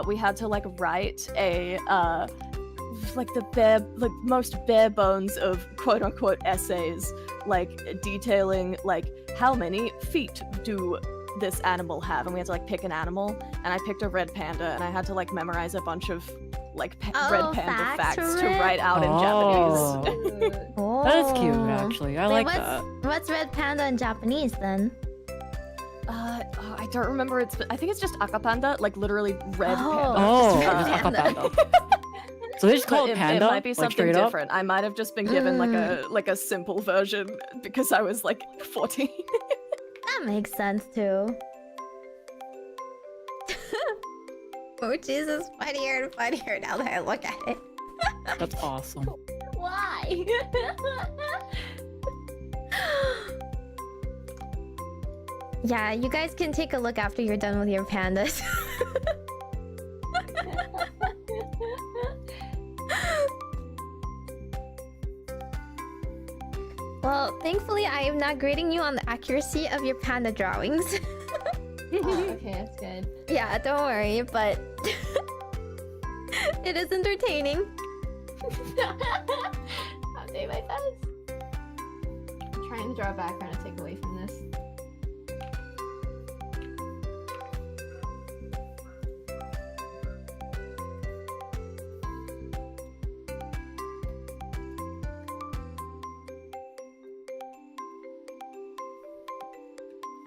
We had to like write a like the most bare bones of quote unquote essays, like detailing like how many feet do this animal have, and we had to like pick an animal, and I picked a red panda, and I had to like memorize a bunch of like red panda facts to write out in Japanese. Oh. That is cute, actually. I like what's, that. What's red panda in Japanese then? I don't remember. I think it's just akapanda, like literally red panda. Oh, Just just panda. panda. So they just call But it panda? It might be like, something straight up? different. I might have just been given like a simple version because I was like 14. That makes sense too. Oh Jesus, funnier and funnier now that I look at it. That's awesome. Why? Yeah, you guys can take a look after you're done with your pandas. Well, thankfully I am not grading you on the accuracy of your panda drawings. Oh, okay, that's good. Yeah, don't worry, but it is entertaining. I'll do my best. I'm trying to draw a background to take away from this.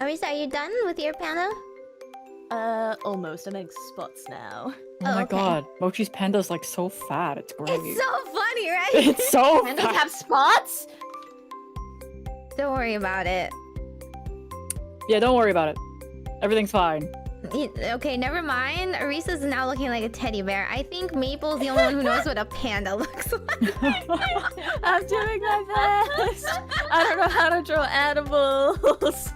Arisa, are you done with your panda? Almost. I'm making spots now. Oh my okay. god, Mochi's panda's like so fat. It's great. It's so funny, right? It's so Pandas fat. have spots? Don't worry about it. Yeah, don't worry about it. Everything's fine. Okay, never mind. Arisa's now looking like a teddy bear. I think Maple's the only one who knows what a panda looks like. I'm doing my best. I don't know how to draw animals.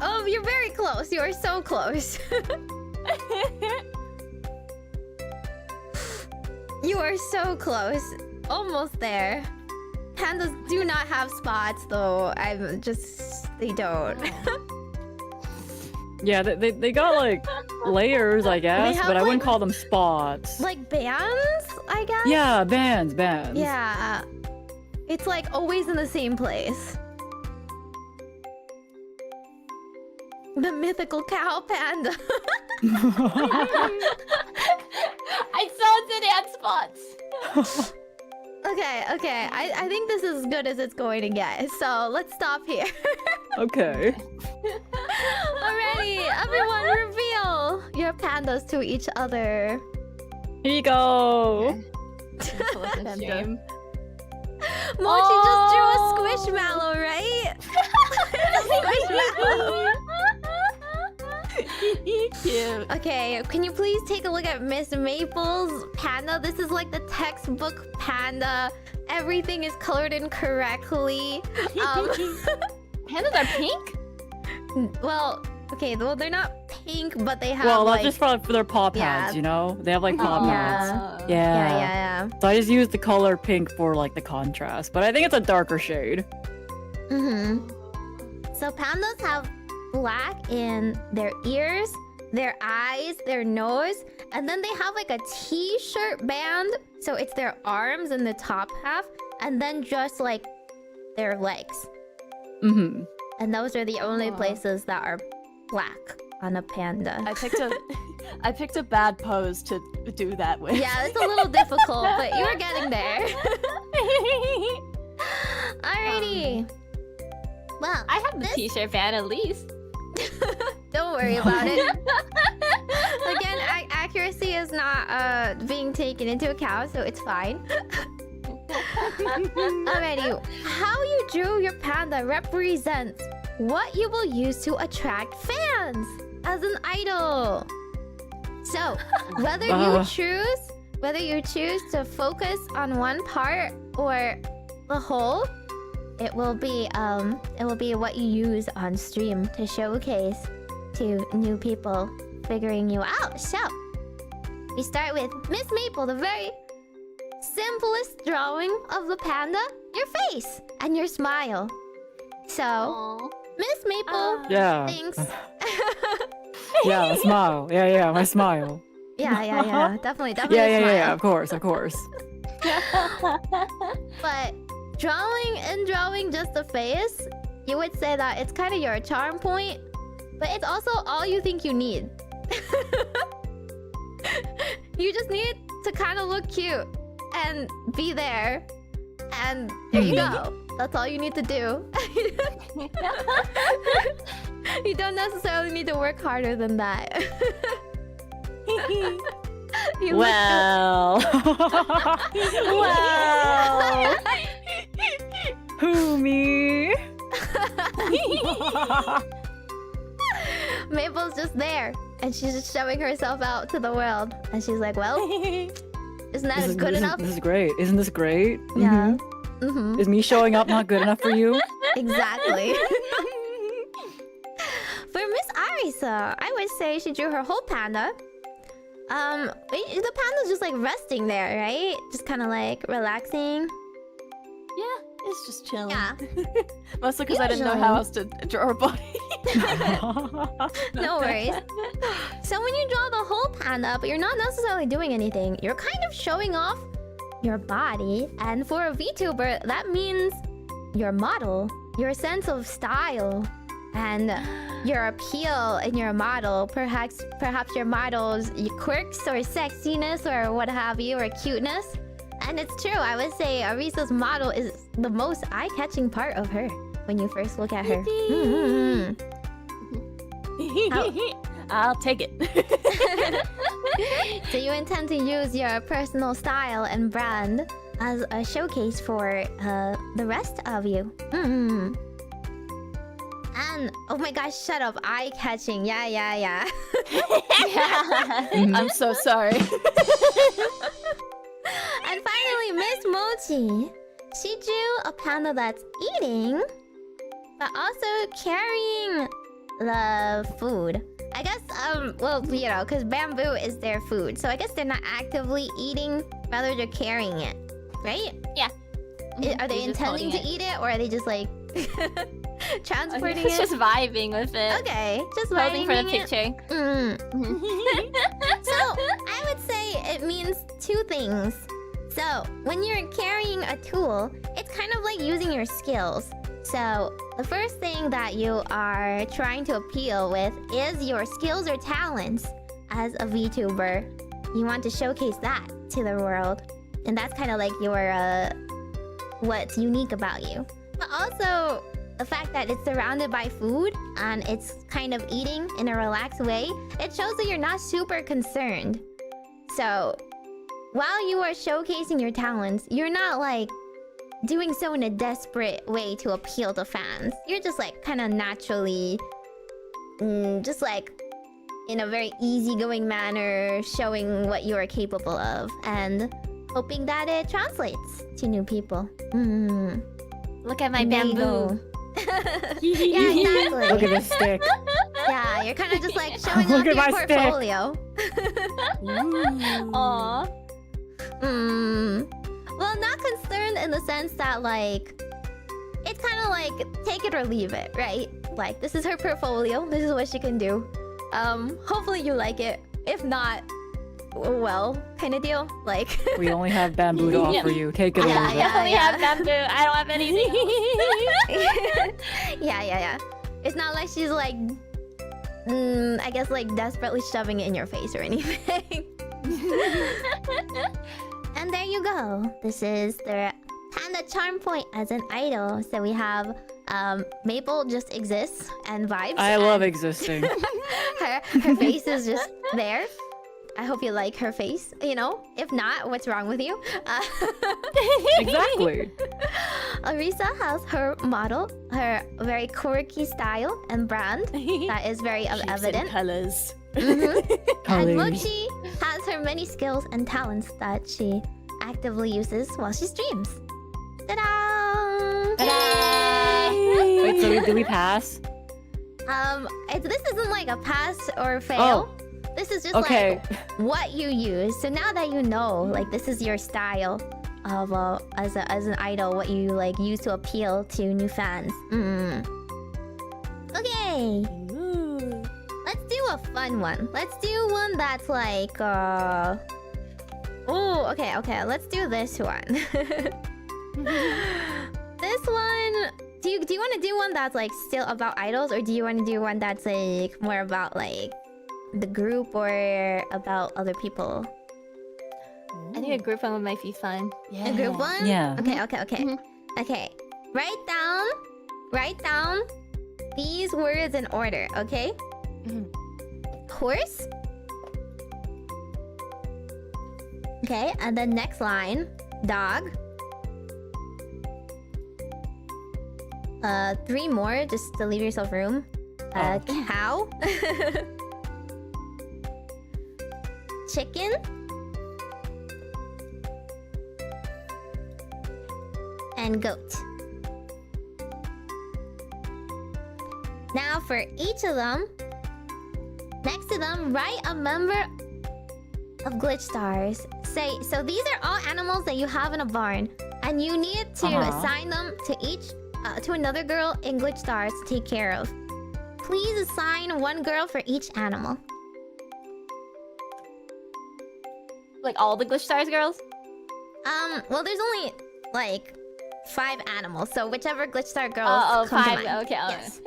Oh, you're very close. You are so close. You are so close. Almost there. Pandas do not have spots, though. They don't. Yeah, they got like layers, I guess, have, but I wouldn't like- call them spots. Like bands, I guess? Yeah, bands. Yeah. It's like always in the same place. The mythical cow panda. I saw it had spots. Okay. I think this is as good as it's going to get. So let's stop here. Okay. Alrighty, everyone reveal your pandas to each other. Here you go. Panda. Mochi just drew a squishmallow, right? Squishmallow. Cute. Okay, can you please take a look at Miss Maple's panda? This is like the textbook panda. Everything is colored in correctly. Pandas are pink? Well, okay, well they're not pink, but they have Well, like... that's just for their paw pads, Yeah. you know? They have like paw Oh. pads. Yeah. Yeah. So I just used the color pink for like the contrast, but I think it's a darker shade. Mm-hmm. So pandas have black in their ears, their eyes, their nose, and then they have like a t-shirt band. So it's their arms in the top half, and then just like their legs. Mm-hmm. And those are the only places that are black on a panda. I picked a bad pose to do that with. Yeah, it's a little difficult, but you were getting there. Alrighty. Well, I have the t-shirt fan at least. don't worry about it. Again, accuracy is not being taken into account, so it's fine. Alrighty, how you drew your panda represents what you will use to attract fans as an idol. So, whether you choose to focus on one part or the whole, it will be what you use on stream to showcase to new people figuring you out. So, we start with Miss Maple, the very simplest drawing of the panda, your face and your smile. So, Aww. Miss Maple, Yeah. thanks. Yeah, smile. Yeah, my smile. Yeah. Definitely Yeah, smile. of course. But drawing just the face, you would say that it's kind of your charm point, but it's also all you think you need. You just need to kind of look cute and be there, and there you go. That's all you need to do. You don't necessarily need to work harder than that. You look Well. Wow. Who, me? Maple's just there, and she's just showing herself out to the world, and she's like, "Well, isn't that good enough?" This is great. Isn't this great? Yeah. Mhm. Is me showing up not good enough for you? Exactly. nice. I would say she drew her whole panda. The panda's just like resting there, right? Just kind of like relaxing. Yeah, it's just chilling. Yeah. Mostly because I didn't know how else to draw a body. No worries. So when you draw the whole panda, but you're not necessarily doing anything, you're kind of showing off your body. And for a VTuber, that means your model, your sense of style, and your appeal in your model. Perhaps your model's quirks or sexiness or what have you, or cuteness. And it's true, I would say Arisa's model is the most eye-catching part of her when you first look at her. I'll take it. So you intend to use your personal style and brand as a showcase for the rest of you. And oh my gosh, shut up, eye-catching. Yeah. I'm so sorry. And finally, Miss Mochi. She drew a panda that's eating, but also carrying the food. I guess, well, you know, because bamboo is their food. So I guess they're not actively eating, rather they're carrying it. Right? Yeah. Are they intending to eat it, or are they just like transporting it? It's just vibing with it. Okay, just Posing for the vibing it. picture. So I would say it means two things. So when you're carrying a tool, it's kind of like using your skills. So the first thing that you are trying to appeal with is your skills or talents as a VTuber. You want to showcase that to the world. And that's kind of like your what's unique about you. But also the fact that it's surrounded by food and it's kind of eating in a relaxed way, it shows that you're not super concerned. So while you are showcasing your talents, you're not like doing so in a desperate way to appeal to fans. You're just like kind of naturally, just like in a very easygoing manner, showing what you are capable of and hoping that it translates to new people. Look at my There you bamboo. go. Yeah, exactly. Look at this stick. Yeah, you're kind of just like showing Look off at your my stick. portfolio. Aww. Well, not concerned in the sense that like it's kind of like take it or leave it, right? Like this is her portfolio. This is what she can do. Hopefully you like it. If not, well, kind of deal. Like We only have bamboo to offer you. Take it or Yeah, leave it. yeah. I only have bamboo. I don't have anything else. yeah. It's not like she's like, I guess like desperately shoving it in your face or anything. And there you go. This is the Panda charm point as an idol. So we have Maple just exists and vibes. I love existing. her face is just there. I hope you like her face. You know, if not, what's wrong with you? Exactly. Arisa has her model, her very quirky style and brand that is very evident. Colors. And Colors. Mochi has her many skills and talents that she actively uses while she streams. Ta-da! Wait, so do we pass? This isn't like a pass or fail. This is just like what you use. So now that you know, like this is your style of as an idol, what you like use to appeal to new fans. Okay. Let's do a fun one. Let's do one that's like oh, okay. Let's do this one. This one. Do you want to do one that's like still about idols, or do you want to do one that's like more about like the group or about other people? I think a group one might be fun. A group one? Yeah. Okay. Okay. Write down these words in order, okay? Horse. Okay, and then next line, dog. 3 more, just to leave yourself room. Cow. Chicken. And goat. Now for each of them, Next to them, write a member of GlitchStars. Say, so these are all animals that you have in a barn, and you need to assign them to each to another girl in GlitchStars to take care of. Please assign one girl for each animal. Like all the GlitchStars girls? Well, there's only like 5 animals, so whichever GlitchStar girls come to 5. mind. Okay. Yes.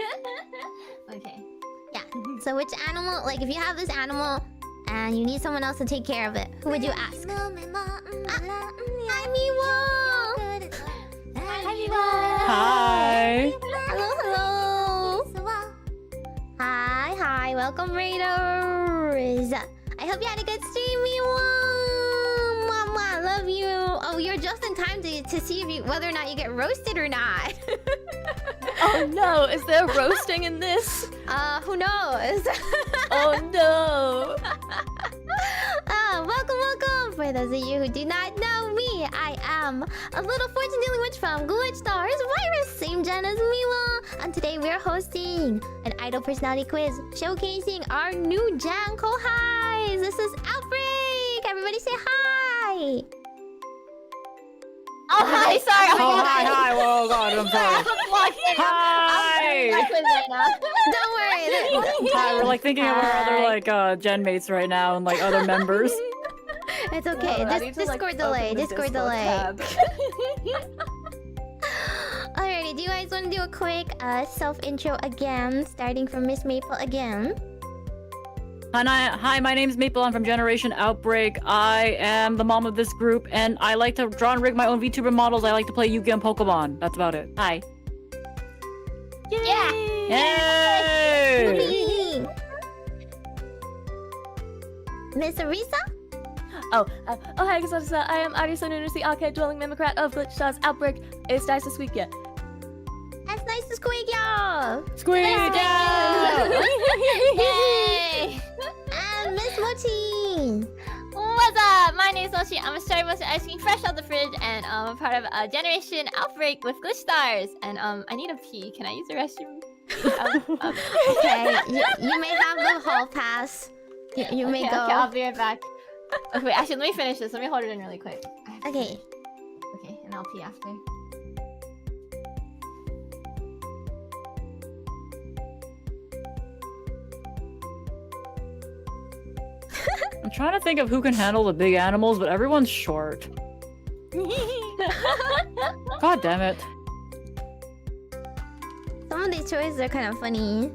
Okay. Yeah. So which animal? Like, if you have this animal and you need someone else to take care of it, who would you ask? Hi, Miwo. Hi, Miwa. Hi. Hello, hello. Hi. Welcome, Raiders. I hope you had a good stream, Miwo. Mama, love you. Oh, you're just in time to see if whether or not you get roasted or not. Oh no, is there roasting in this? Who knows? Oh no. Welcome. For those of you who do not know me, I am a little fortune-telling witch from GlitchStars Virus, same gen as Miwa. And today we're hosting an idol personality quiz showcasing our new gen KOUHAIs. This is Outbreak. Everybody say hi. Oh, hi, sorry. Oh, hi. Whoa, God, I'm sorry. Hi. Don't worry. Hi, we're like thinking of our other like gen mates right now and like other members. It's okay. Discord delay. Discord delay. Alrighty, do you guys want to do a quick self-intro again, starting from Miss Maple again? Hi, my name's Maple. I'm from Generation Outbreak. I am the mom of this group, and I like to draw and rig my own VTuber models. I like to play Yu-Gi-Oh! And Pokemon. That's about it. Hi. Yeah. Yay! Miss Arisa? Hi, guys. I am Arisa Nunusi, arcade dwelling Memocrat of GlitchStars Outbreak. It's nice to speak yet. That's nice to squeak, y'all! Squeak! Yay! And Miss Mochi! What's up? My name is Mochi. I'm a starry roasted ice cream fresh out the fridge, and I'm a part of a Generation Outbreak with GlitchStars. And I need a pee. Can I use the restroom? Okay, you may have the hall pass. You may go. Okay, I'll be right back. Okay, wait, actually, let me finish this. Let me hold it in really quick. Okay. Okay, and I'll pee after. I'm trying to think of who can handle the big animals, but everyone's short. God damn it. Some of these choices are kind of funny.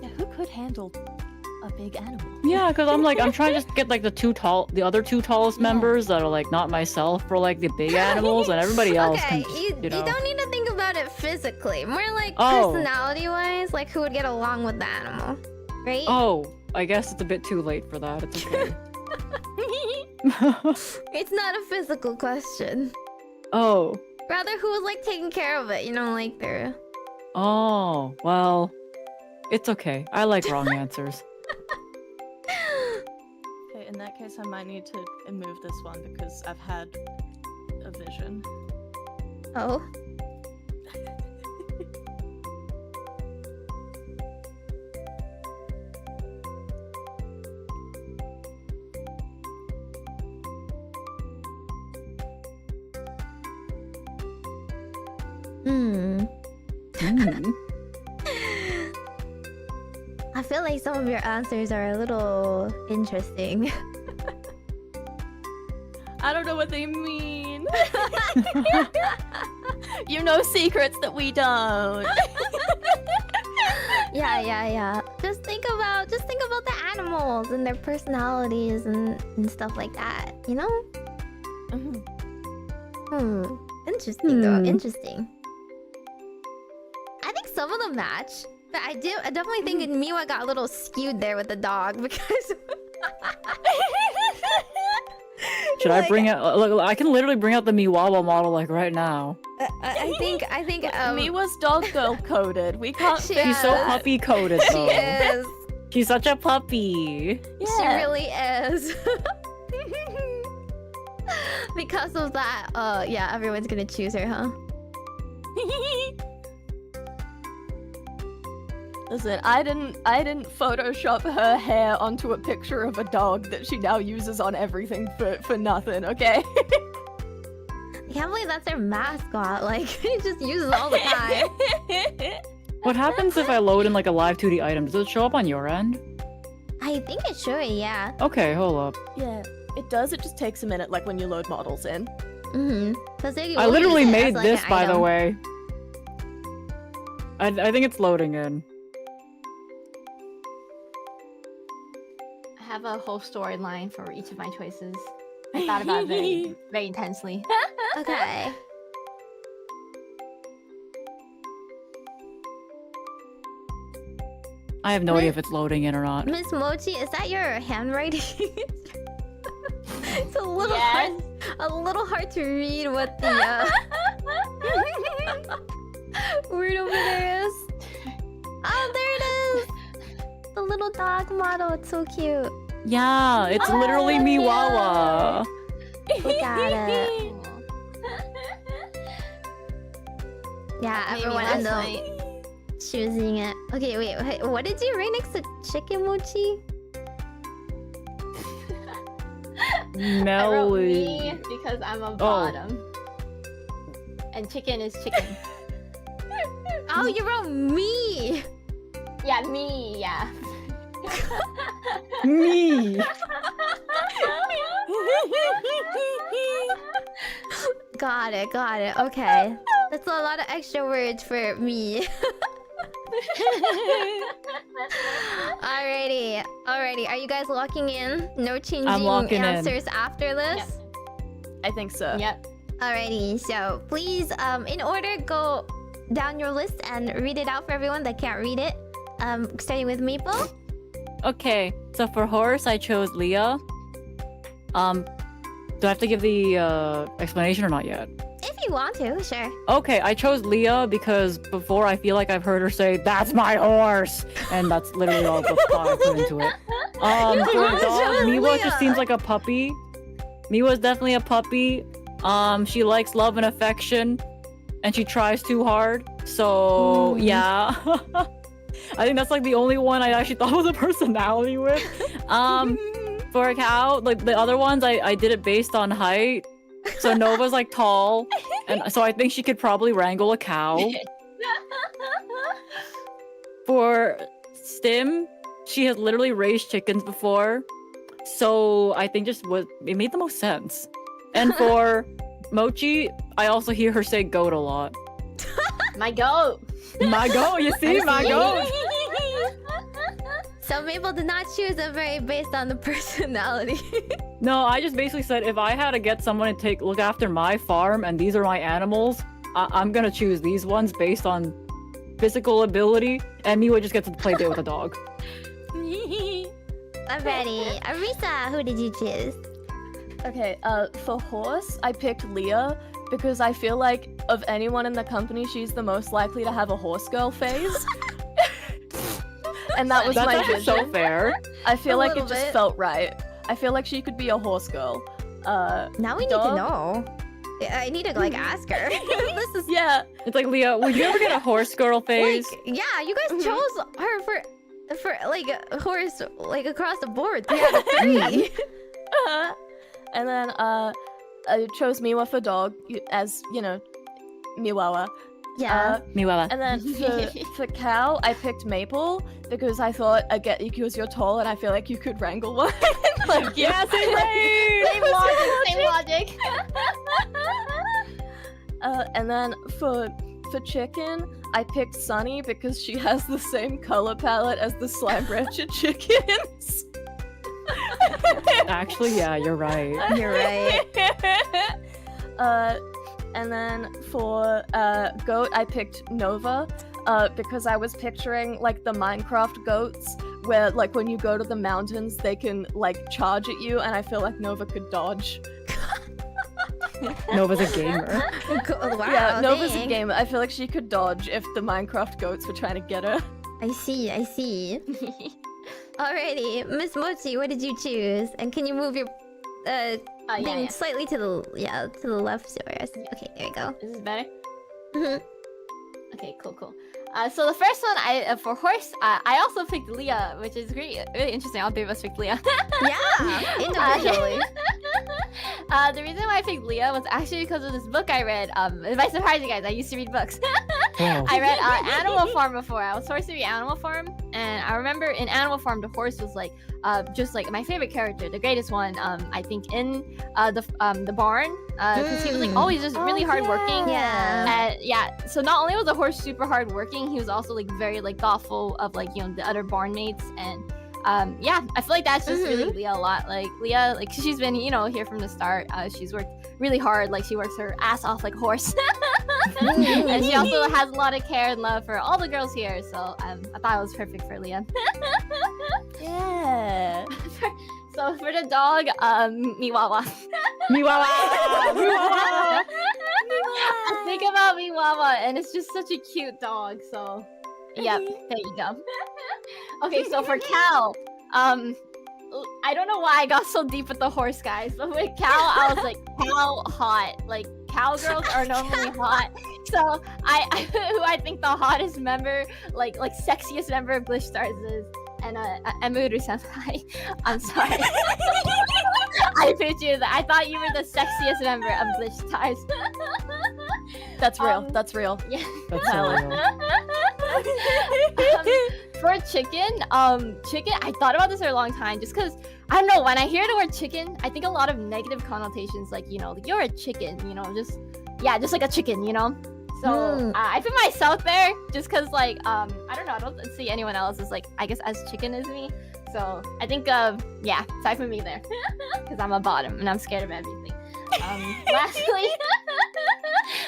Yeah, who could handle a big animal? Yeah, because I'm trying to just get like the other two tallest members that are like not myself for like the big animals, and everybody else Okay, can, you don't need to think about it physically. More like Oh. personality-wise, like who would get along with the animal, right? Oh, I guess it's a bit too late for that. It's okay. It's not a physical question. Oh. Rather, who was like taking care of it? You know, like they're. Oh, well, it's okay. I like wrong answers. Okay, in that case, I might need to move this one because I've had a vision. Oh. I feel like some of your answers are a little interesting. I don't know what they mean. You know secrets that we don't. Yeah. Just think about the animals and their personalities and stuff like that, you know? Interesting though, interesting. I think some of them match, but I definitely think Miwa got a little skewed there with the dog because Should I bring out? Look, I can literally bring out the Miwawa model like right now. I think Miwa's dog girl coded. We can't. She's so puppy coded though. She is. She's such a puppy. Yeah. She really is. Because of that, yeah, everyone's gonna choose her, huh? Listen, I didn't Photoshop her hair onto a picture of a dog that she now uses on everything for nothing, okay? I can't believe that's her mascot. Like, he just uses it all the time. What happens if I load in like a live 2D item? Does it show up on your end? I think it should, yeah. Okay, hold up. Yeah, it does. It just takes a minute, like when you load models in. Mm-hmm. I literally made this, by the way. I think it's loading in. I have a whole storyline for each of my choices. I thought about it very, very intensely. Okay. I have no idea if it's loading in or not. Miss Mochi, is that your handwriting? It's a little hard to read what the word over there is. Oh, there it is! The little dog model, it's so cute. Yeah, it's literally Miwawa. Look at it. Yeah, everyone ended up choosing it. Okay, wait, what did you write next to Chicken Mochi? I wrote me because I'm a bottom. And chicken is chicken. Oh, you wrote me! Yeah, me, yeah. Me! Got it, okay. That's a lot of extra words for me. Alrighty. Are you guys locking in? No changing answers after this? Yep. I think so. Yep. Alrighty, so please, in order, go down your list and read it out for everyone that can't read it. Starting with Meeple. Okay, so for horse, I chose Leah. Do I have to give the explanation or not yet? If you want to, sure. Okay, I chose Leah because before I feel like I've heard her say, "That's my horse!" And that's literally all the thought I put into it. For a dog, Miwa just seems like a puppy. Miwa's definitely a puppy. She likes love and affection, and she tries too hard. So, yeah. I think that's like the only one I actually thought was a personality with. For a cow, like the other ones, I did it based on height. So Nova's like tall, and so I think she could probably wrangle a cow. For Stim, she has literally raised chickens before, so I think it made the most sense. And for Mochi, I also hear her say goat a lot. My goat! My goat, you see? My goat! Some people did not choose them based on the personality. No, I just basically said if I had to get someone to look after my farm and these are my animals, I'm gonna choose these ones based on physical ability, and Miwa just gets to play date with a dog. I'm ready. Arisa, who did you choose? Okay, for horse, I picked Leah because I feel like of anyone in the company, she's the most likely to have a horse girl phase. And that was my vision. So fair. I feel like it just felt right. I feel like she could be a horse girl. Now we need to know. I need to like ask her. This is It's like, Leah, would you ever get a horse girl phase? like, yeah, you guys chose her for like a horse like across the board. 3 out of 3. And then I chose Miwa for dog, as you know, Miwawa. Yeah. Miwawa. And then for cow, I picked Maple because I thought because you're tall and I feel like you could wrangle one. Like, yeah, same logic. And then for chicken, I picked Sunny because she has the same color palette as the slime wretched chickens. Actually, yeah, you're right. You're right. And then for goat, I picked Nova because I was picturing like the Minecraft goats where like when you go to the mountains they can like charge at you, and I feel like Nova could dodge. Nova's a gamer. Wow, yeah, Nova's dang. a gamer. I feel like she could dodge if the Minecraft goats were trying to get her. I see. Alrighty, Miss Mochi, what did you choose? And can you move your Being slightly to the left. So okay, there you go. Is this better? Mhm. Okay, cool. So the first one, for horse, I also picked Leah, which is really interesting. All three of us picked Leah. Yeah, individually. The reason why I picked Leah was actually because of this book I read. It might surprise you guys. I used to read books. I read Animal Farm before. I was forced to read Animal Farm, and I remember in Animal Farm the horse was like just like my favorite character, the greatest one. I think in the barn, because he was like always just really hardworking. Yeah. So not only was the horse super hardworking, he was also like very like thoughtful of like the other barn mates, and I feel like that's just really Leah a lot. Like Leah, like she's been here from the start. She's worked really hard. Like she works her ass off like a horse. And she also has a lot of care and love for all the girls here. So I thought it was perfect for Leah. Yeah. So for the dog, Miwawa. Miwawa. I think about Miwawa, and it's just such a cute dog. So, yep, there you go. Okay, so for Cal, I don't know why I got so deep with the horse, guys. But with Cal, I was like, Cal hot. Like cowgirls are normally hot. So who I think the hottest member, like sexiest member of GlitchStars is, and Emuru-senpai. I'm sorry. I picked you. I thought you were the sexiest member of GlitchStars. That's real. That's real. Yeah. That's so real. For chicken, I thought about this for a long time just because I don't know, when I hear the word chicken, I think a lot of negative connotations, like like you're a chicken, just like a chicken, So I put myself there just because like I don't know, I don't see anyone else as like I guess as chicken as me. So I think so I put me there because I'm a bottom and I'm scared of everything.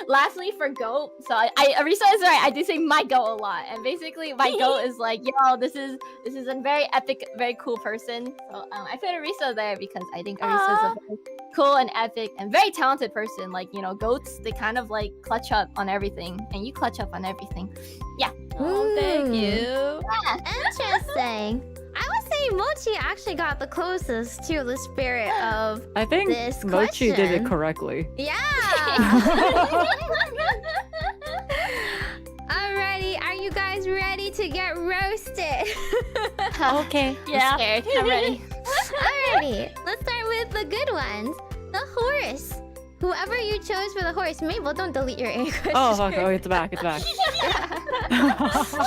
Lastly for goat, so Arisa is right. I do say my goat a lot, and basically my goat is like, this is a very epic, very cool person. So I put Arisa there because I think Arisa is a very cool and epic and very talented person. Like goats, they kind of like clutch up on everything, and you clutch up on everything. Yeah. Oh, thank you. Yeah. Interesting. I would say Mochi actually got the closest to the spirit of I think this Mochi did it question. correctly. Yeah. Alrighty, are you guys ready to get roasted? Okay. Yeah. I'm scared. I'm ready. Alrighty, let's start with the good ones. The horse. Whoever you chose for the horse, Mabel, don't delete your English. Oh, fuck. Oh, it's back. It's back.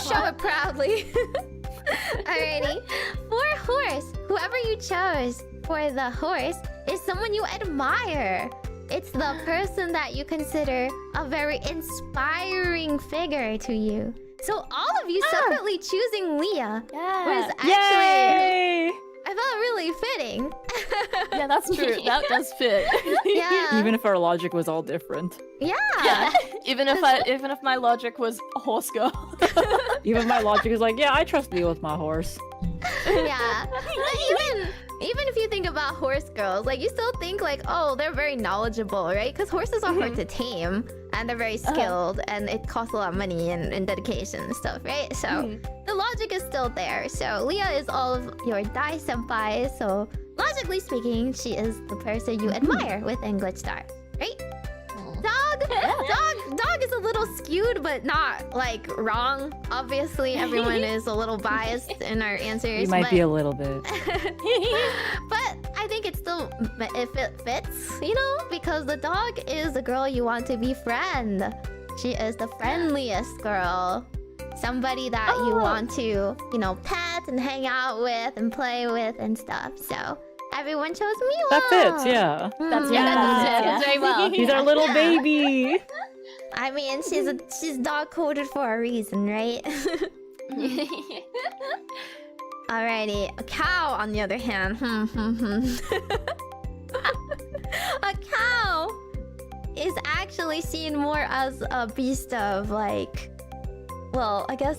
Show it proudly. Alrighty. For horse, whoever you chose for the horse is someone you admire. It's the person that you consider a very inspiring figure to you. So all of you separately choosing Leah was actually, Yay! I felt really fitting. Yeah, that's true. That does fit. Yeah. Even if our logic was all different. Yeah. Even if my logic was horse girl. Even my logic is like, yeah, I trust you with my horse. Yeah. But even if you think about horse girls, like you still think like, oh, they're very knowledgeable, right? Because horses are hard to tame and they're very skilled and it costs a lot of money and dedication and stuff, right? So the logic is still there. So Leah is all of your Dai senpai. So logically speaking, she is the person you admire within GlitchStars, right? Dog is a little skewed, but not like wrong. Obviously, everyone is a little biased in our answers. You might be a little bit. But I think it fits, because the dog is the girl you want to befriend. She is the friendliest girl. Somebody that you want to, pet and hang out with and play with and stuff. So everyone chose Miwa. That fits, yeah. That fits very well. He's our little baby. I mean, she's dog coded for a reason, right? Alrighty, a cow on the other hand. A cow is actually seen more as a beast of like, well, I guess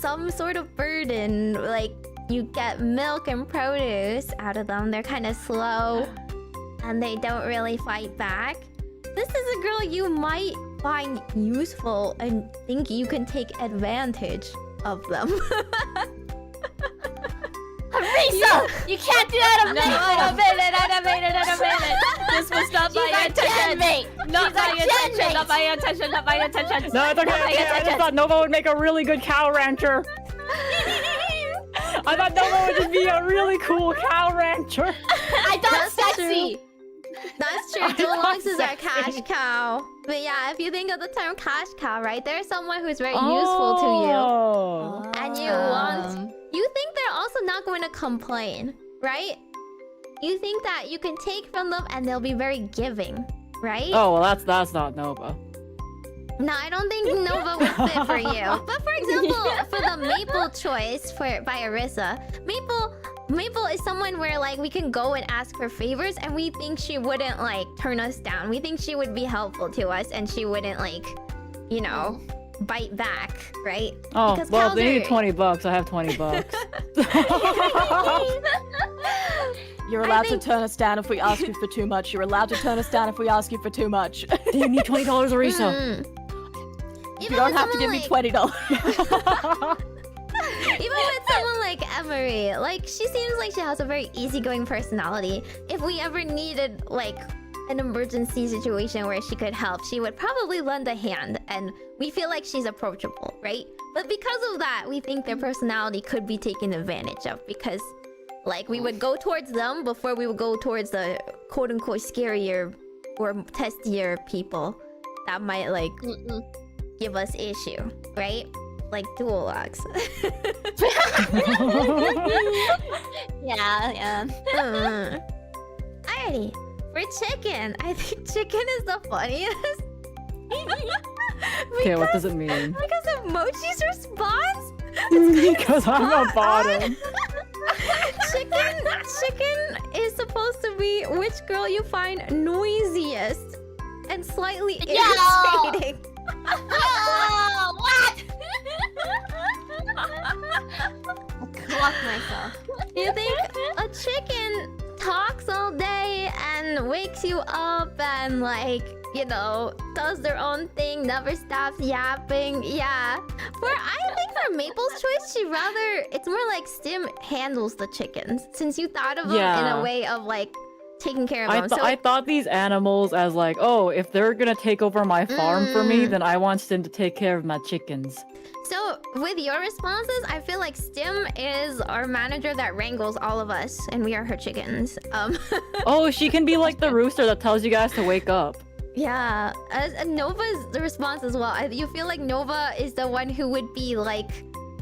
some sort of burden. Like you get milk and produce out of them. They're kind of slow and they don't really fight back. This is a girl you might find useful and think you can take advantage of them. Arisa! You can't do that! I made it! was not my intention. Not my intention. Not my intention. Not my intention. No, it's okay. I just thought Nova would make a really good cow rancher. I thought Nova would just be a really cool cow rancher. I thought sexy. That's true. Deluxe is our cash cow. But yeah, if you think of the term cash cow, right? There's someone who's very useful to you. And you think they're also not going to complain, right? You think that you can take from them and they'll be very giving, right? Oh, well, that's not Nova. No, I don't think Nova would fit for you. But for example, for the Maple choice by Arissa, Maple is someone where like we can go and ask for favors and we think she wouldn't like turn us down. We think she would be helpful to us and she wouldn't like, you know, bite back, right? Oh, because well, cows they need are- 20 bucks. I have 20 bucks. You're allowed to turn us down if we ask you for too much. You're allowed to turn us down if we ask you for too much. They need $20, Arisa. You don't have to give me $20. Even with someone like Emery, like she seems like she has a very easygoing personality. If we ever needed like an emergency situation where she could help, she would probably lend a hand, and we feel like she's approachable, right? But because of that, we think their personality could be taken advantage of because, like, we would go towards them before we would go towards the quote-unquote scarier or testier people that might like give us issue, right? Like dual locks. Yeah. Alrighty. For chicken, I think chicken is the funniest. Okay, what does it mean? Because of Mochi's response? Because I'm a bottom. Chicken is supposed to be which girl you find noisiest and slightly irritating. Oh, what? Clock myself. You think a chicken talks all day and wakes you up and like, you know, does their own thing, never stops yapping. Yeah. I think for Maple's choice, it's more like Stim handles the chickens. Since you thought of them in a way of like taking care of them. I thought these animals as like, oh, if they're gonna take over my farm for me, then I want Stim to take care of my chickens. So with your responses, I feel like Stim is our manager that wrangles all of us, and we are her chickens. Oh, she can be like the rooster that tells you guys to wake up. Yeah, Nova's the response as well. You feel like Nova is the one who would be like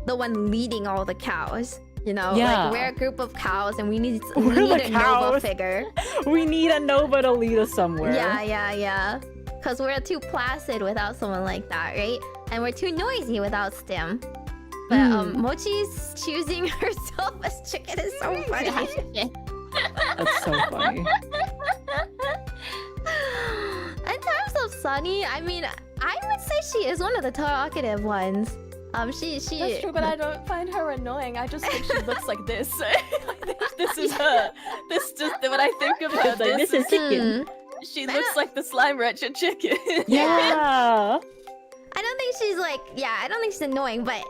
the one leading all the cows. You know, like we're a group of cows and we need a Nova figure. We need a Nova to lead us somewhere. Yeah. Because we're too placid without someone like that, right? And we're too noisy without Stim. But Mochi's choosing herself as chicken is so funny. That's so funny. In terms of Sunny, I mean, I would say she is one of the talkative ones. She That's true, but I don't find her annoying. I just think she looks like this. This is her. This just when I think of her. This is chicken. She looks like the slime wretched chicken. Yeah. I don't think she's like, I don't think she's annoying, but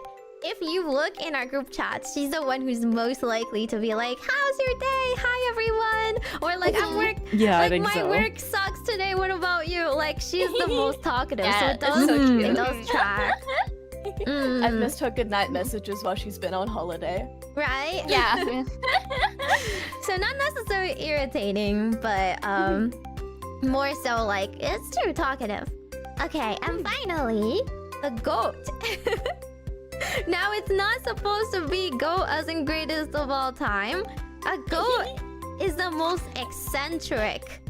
if you look in our group chats, she's the one who's most likely to be like, how's your day? Hi, everyone. Or like, I'm work. Yeah, like, I think my so. work sucks today. What about you? Like, she's the most talkative. Yeah, so it does track. I've missed her goodnight messages while she's been on holiday. Right? Yeah. So not necessarily irritating, but more so like, it's true, talkative. Okay, and finally, the goat. Now, it's not supposed to be goat as in greatest of all time. A goat is the most eccentric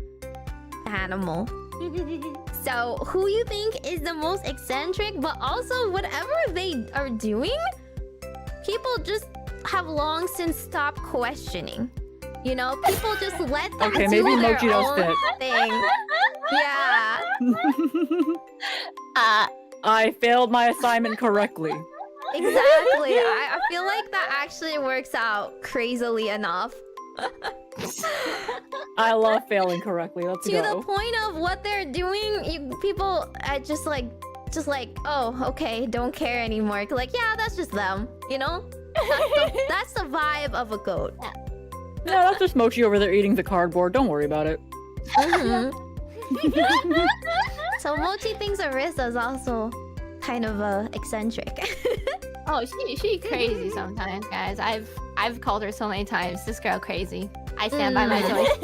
animal. So, who you think is the most eccentric, but also whatever they are doing, people just have long since stopped questioning. You know, people just let them do maybe their Mochi does own fit. thing. Yeah. I failed my assignment correctly. Exactly. I feel like that actually works out crazily enough. I love failing correctly. Let's To go. the point of what they're doing, people are just like, oh, okay, don't care anymore. Like, yeah, that's just them, you know? That's the vibe of a goat. Yeah, that's just Mochi over there eating the cardboard. Don't worry about it. Mhm. So Mochi thinks Arisa's also kind of eccentric. Oh, she crazy sometimes, guys. I've called her so many times. This girl crazy. I stand by my choice.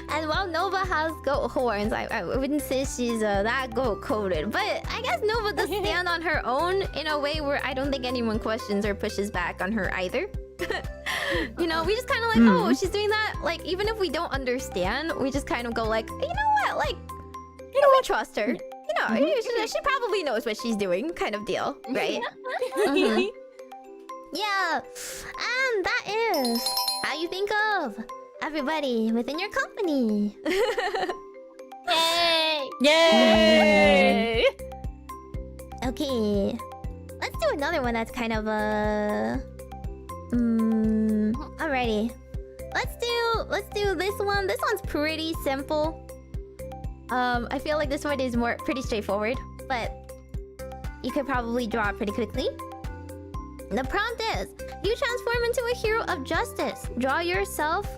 And while Nova has goat horns, I wouldn't say she's that goat coded, but I guess Nova does stand on her own in a way where I don't think anyone questions or pushes back on her either. You know, we just kind of like, oh, she's doing that. Like, even if we don't understand, we just kind of go like, you know what, like, you know, we trust her. You know, she probably knows what she's doing, kind of deal, right? Mhm. Yeah, and that is how you think of everybody within your company. Yay! Yay! Okay, let's do another one that's kind of alrighty. Let's do this one. This one's pretty simple. I feel like this one is pretty straightforward, but you could probably draw it pretty quickly. The prompt is: you transform into a hero of justice. Draw yourself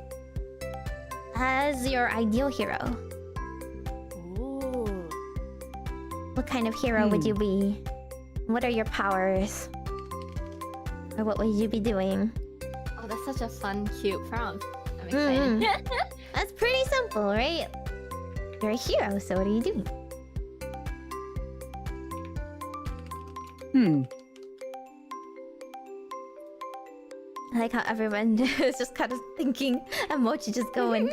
as your ideal hero. Ooh. What kind of hero would you be? What are your powers? Or what would you be doing? Oh, that's such a fun, cute prompt. I'm excited. That's pretty simple, right? You're a hero, so what are you doing? I like how everyone is just kind of thinking and Mochi just going.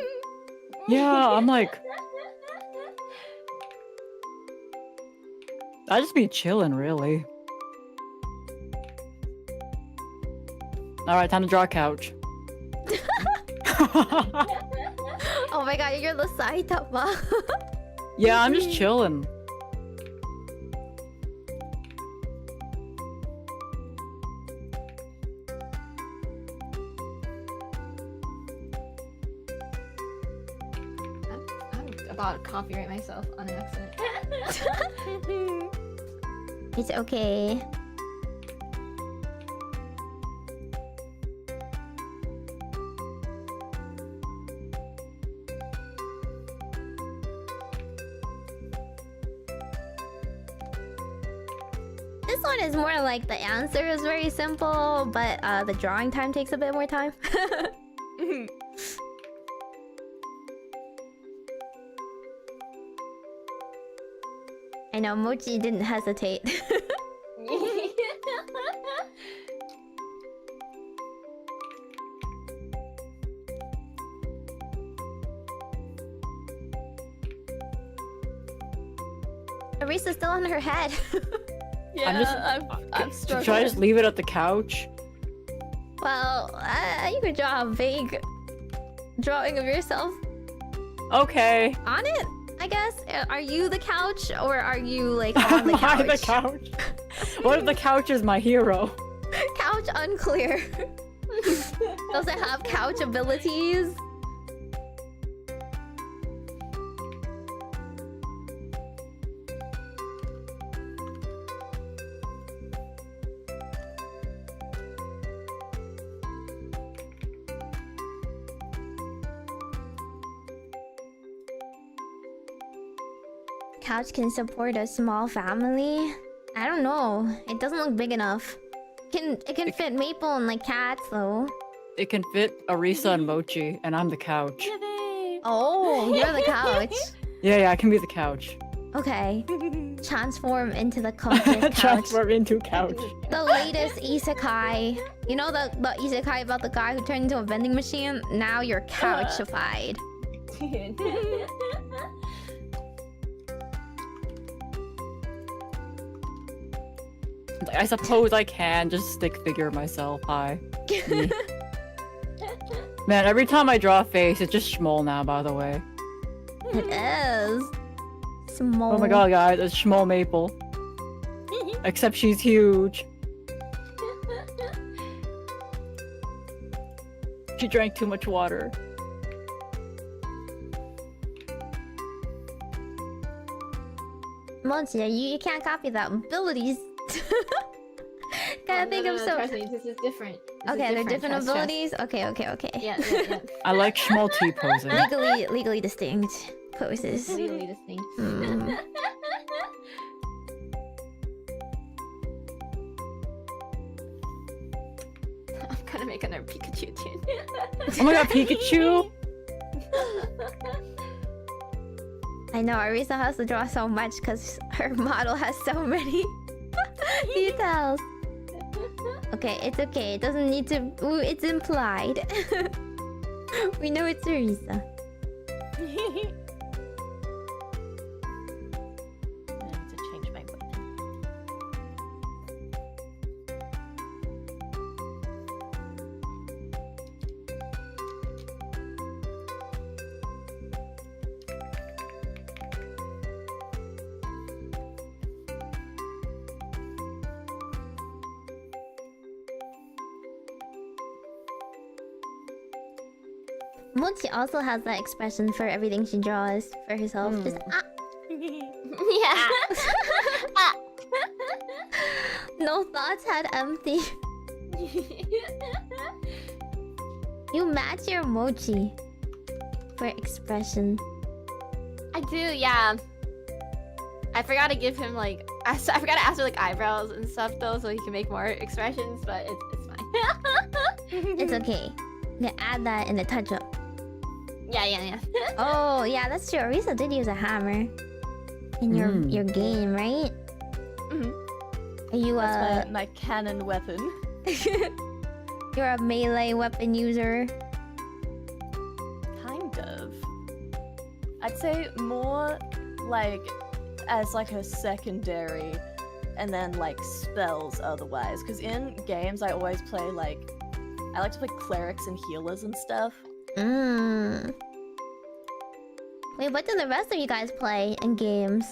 Yeah, I'm like, I'd just be chilling, really. All right, time to draw a couch. Oh my god, you're the Saitama. Yeah, I'm just chilling. I'm about to copyright myself on an accident. It's okay. This one is more like the answer is very simple, but the drawing time takes a bit more time. I know, Mochi didn't hesitate. Arisa's still on her head. Yeah, I'm Should I struggling. just leave it at the couch? Well, you could draw a vague drawing of yourself Okay. on it, I guess. Are you the couch or are you like on the Am I couch? the couch? What if the couch is my hero? Couch unclear. Does it have couch abilities? Couch can support a small family. I don't know. It doesn't look big enough. It can fit Maple and like cats though. It can fit Arisa and Mochi, and I'm the couch. Oh, you're the couch. Yeah, I can be the couch. Okay. Transform into the cultist couch. Transform into couch. The latest isekai. You know the isekai about the guy who turned into a vending machine? Now you're couchified. I suppose I can just stick figure myself. Hi. Me. Man, every time I draw a face, it's just Shmol now, by the way. It is. Small. Oh my god, guys, it's Shmol Maple. Except she's huge. She drank too much water. Mochi, you can't copy that. Abilities. Gotta think of some. Trust me, this is different. Okay, they're different chest. abilities. Okay. Yeah. I like Schmal T posing. Legally distinct poses. Legally distinct. Mm. I'm gonna make another Pikachu tune. Oh my god, Pikachu! I know Arisa has to draw so much because her model has so many details. Okay, it's okay. It doesn't need to. Ooh, it's implied. We know it's Arisa. I need to change my weapon. Mochi also has that expression for everything she draws for herself. Just Yeah. no thoughts, head empty. You match your Mochi for expression. I do, yeah. I forgot to give him like I forgot to ask for like eyebrows and stuff though, so he can make more expressions. But it's fine. It's okay. You can add that in the touch-up. Yeah. Oh yeah, that's true. Arisa did use a hammer in your game, right? Mhm. Are you That's my cannon weapon. you're a melee weapon user? Kind of. I'd say more like as like a secondary, and then like spells otherwise. Because in games I always play like I like to play clerics and healers and stuff. Wait, what do the rest of you guys play in games?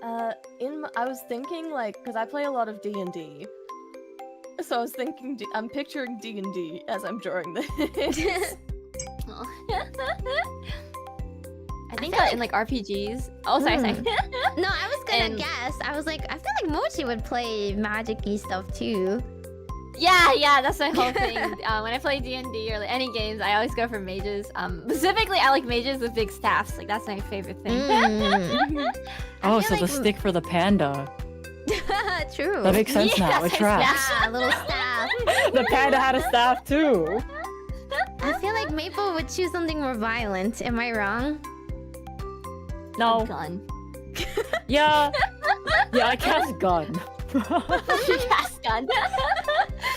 I was thinking like because I play a lot of D&D, so I was thinking I'm picturing D&D as I'm drawing this. Oh. I think in like RPGs. Oh, sorry. No, I was gonna And- guess. I was like, I feel like Mochi would play magic-y stuff too. Yeah, that's my whole thing. When I play D&D or like, any games, I always go for mages. Specifically, I like mages with big staffs. Like that's my favorite thing. Oh, feel so the like stick for the panda. True. That makes sense Yeah, now. It that's tracks. Yeah, little staff. The panda had a staff too. I feel like Maple would choose something more violent. Am I wrong? No. Gun. Yeah. Yeah, I cast gun. Cast gun.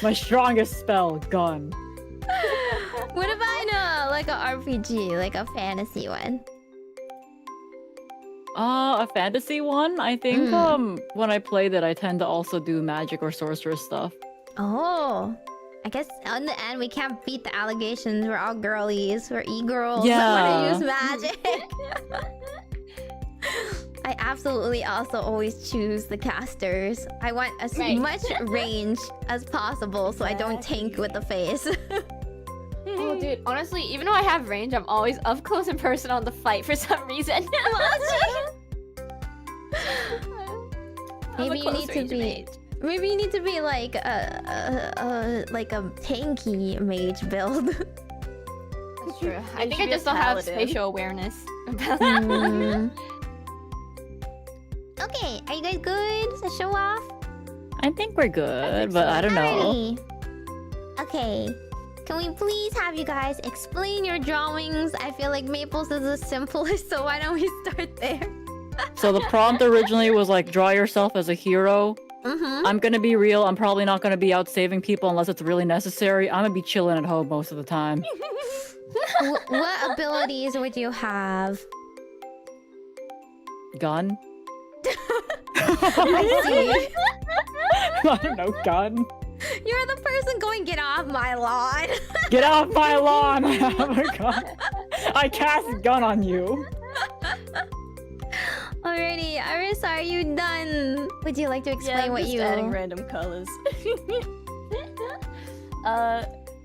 My strongest spell, gun. What about like a RPG, like a fantasy one? A fantasy one? I think when I play that I tend to also do magic or sorceress stuff. Oh. I guess in the end we can't beat the allegations. We're all girlies. We're e-girls. Yeah. I want to use magic. I absolutely also always choose the casters. I want as much range as possible so I don't tank with the face. Oh, dude, honestly, even though I have range, I'm always up close and personal in the fight for some reason. Maybe you need to be. Maybe you need to be like a tanky mage build. That's true. I think I should be a just don't have paladin. spatial awareness. Okay, are you guys good? To show off? I think we're good, but I don't know. Alrighty. Okay. Can we please have you guys explain your drawings? I feel like Maple's is the simplest, so why don't we start there? So the prompt originally was like, draw yourself as a hero. I'm gonna be real, I'm probably not gonna be out saving people unless it's really necessary. I'm gonna be chilling at home most of the time. What abilities would you have? Gun? I see. I don't know, gun? You're the person going, get off my lawn. Get off my lawn! I have a gun. I cast gun on you. Alrighty, Arisa, are you done? Would you like to explain I'm what just you... adding random colors.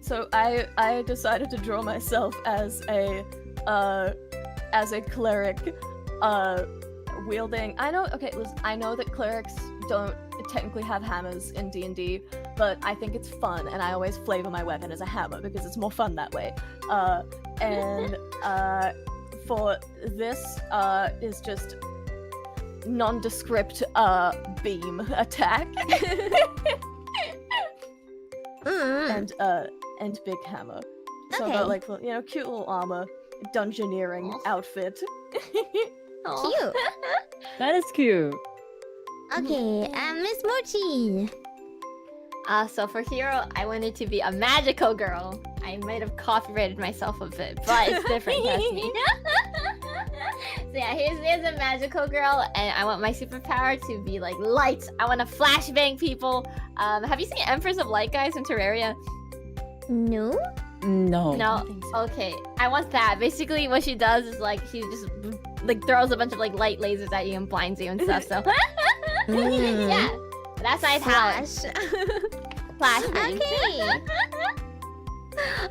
So I decided to draw myself as a cleric, wielding. I know that clerics don't technically have hammers in D&D, but I think it's fun, and I always flavor my weapon as a hammer because it's more fun that way. And for this is just nondescript beam attack. And big hammer. So I've got like, you know, cute little armor, dungeoneering outfit. Cute. That is cute. Okay, and Miss Mochi. So for hero, I wanted to be a Majokko girl. I might have copyrighted myself a bit, but it's different, trust me. So yeah, here's a Majokko girl, and I want my superpower to be like lights. I want to flashbang people. Have you seen Empress of Light, guys, in Terraria? No? No. No. Okay, I want that. Basically, what she does is like she just like throws a bunch of like light lasers at you and blinds you and stuff. So yeah, that's my power. Flash. Okay.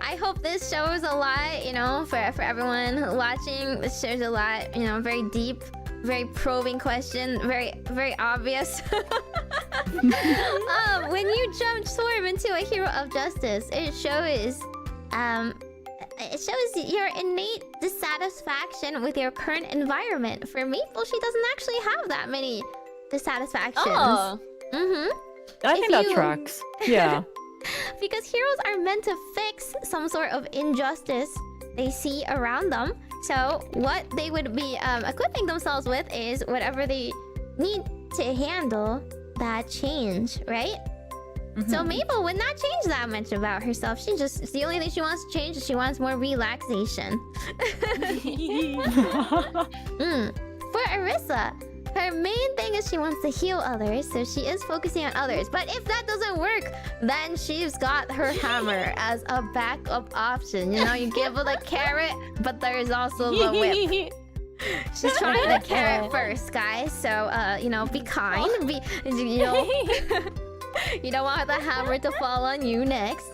I hope this shows a lot, you know, for everyone watching. This shows a lot, you know, very deep, very probing question, very obvious. When you transform into a hero of justice, it shows your innate dissatisfaction with your current environment. For Maple, she doesn't actually have that many dissatisfactions. Oh. I think that tracks. Yeah. Because heroes are meant to fix some sort of injustice they see around them. So what they would be equipping themselves with is whatever they need to handle that change, right? So Maple would not change that much about herself. It's the only thing she wants to change is she wants more relaxation. For Arissa, her main thing is she wants to heal others, so she is focusing on others. But if that doesn't work, then she's got her hammer as a backup option. You know, you give her the carrot, but there's also the whip. She's trying the carrot first, guys. So, you know, be kind. You know, you don't want the hammer to fall on you next.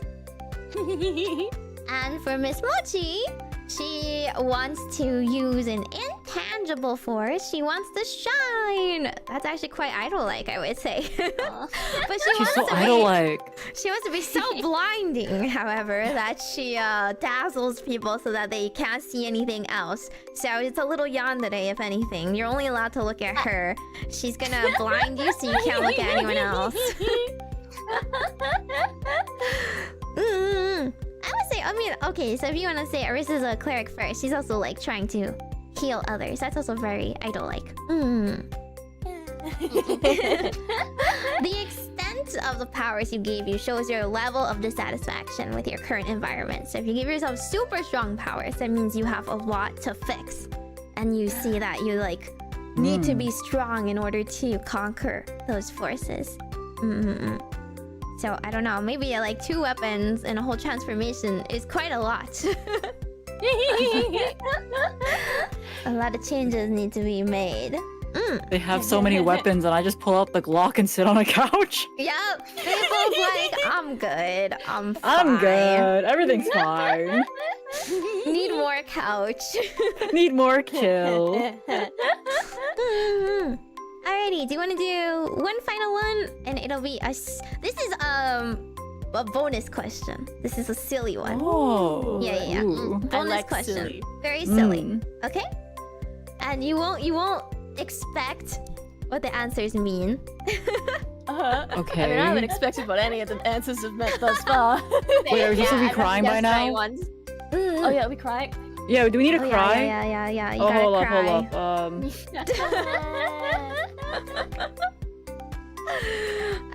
And for Miss Mochi, she wants to use an intangible force. She wants to shine. That's actually quite idol-like, I would say. But She's so idol-like. She wants to be so blinding, however, that she dazzles people so that they can't see anything else. So it's a little yandere, if anything. You're only allowed to look at her. She's gonna blind you so you can't look at anyone else. I would say, I mean, okay, so if you want to say Arissa's a cleric first, she's also like trying to heal others. That's also very idol-like. The extent of the powers you gave you shows your level of dissatisfaction with your current environment. So if you give yourself super strong powers, that means you have a lot to fix. And you see that you like need to be strong in order to conquer those forces. So I don't know, maybe like 2 weapons and a whole transformation is quite a lot. A lot of changes need to be made. They have so many weapons, and I just pull out the Glock and sit on a couch. Yep, Maple's like, I'm good. I'm fine. I'm good. Everything's fine. Need more couch. Need more kill. Alrighty, do you want to do one final one? And it'll be a... This is a bonus question. This is a silly one. Oh. Yeah. Ooh. Bonus like question. silly. Very silly. Okay? And you won't expect what the answers mean. Okay. I mean, I haven't expected what any of the answers have meant thus far. Wait, are you supposed to be crying by now? Oh yeah, are we crying? Yeah, do we need to cry? Yeah. You Oh, gotta hold cry. up.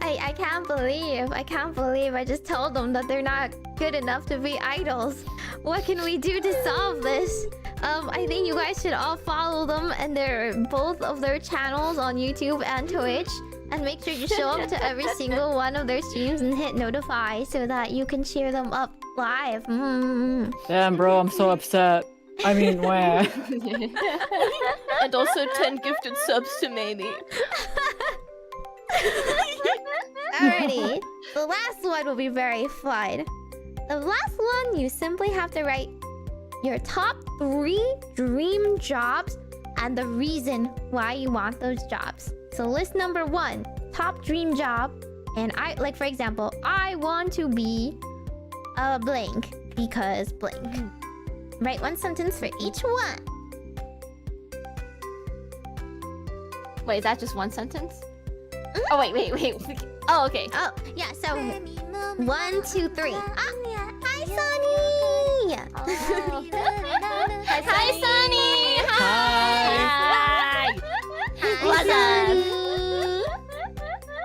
I can't believe I just told them that they're not good enough to be idols. What can we do to solve this? I think you guys should all follow them and both of their channels on YouTube and Twitch. And make sure you show up to every single one of their streams and hit notify so that you can cheer them up live. Damn, bro, I'm so upset. I mean, where? And also 10 gifted subs to Meimi. Alrighty, the last one will be very fun. The last one, you simply have to write your top 3 dream jobs and the reason why you want those jobs. So list number 1, top dream job, And I, like, for example, I want to be a blank because blank. Write one sentence for each one. Wait, is that just one sentence? Oh, wait. Oh, okay. Oh, yeah, so 1, 2, 3. Ah, hi, Sunny! Hi, Sunny! Hi! What's Sunny!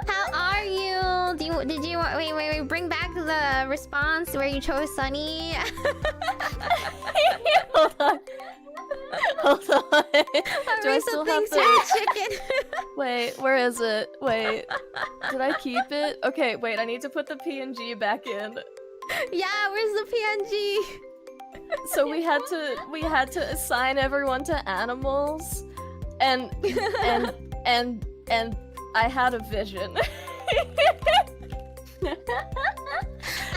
How are you? Did you wait, bring back the response where you chose Sunny? Hold on. Do I still have the chicken? Wait, where is it? Wait. Did I keep it? Okay, wait, I need to put the PNG back in. Yeah, where's the PNG? So we had to assign everyone to animals and I had a vision. I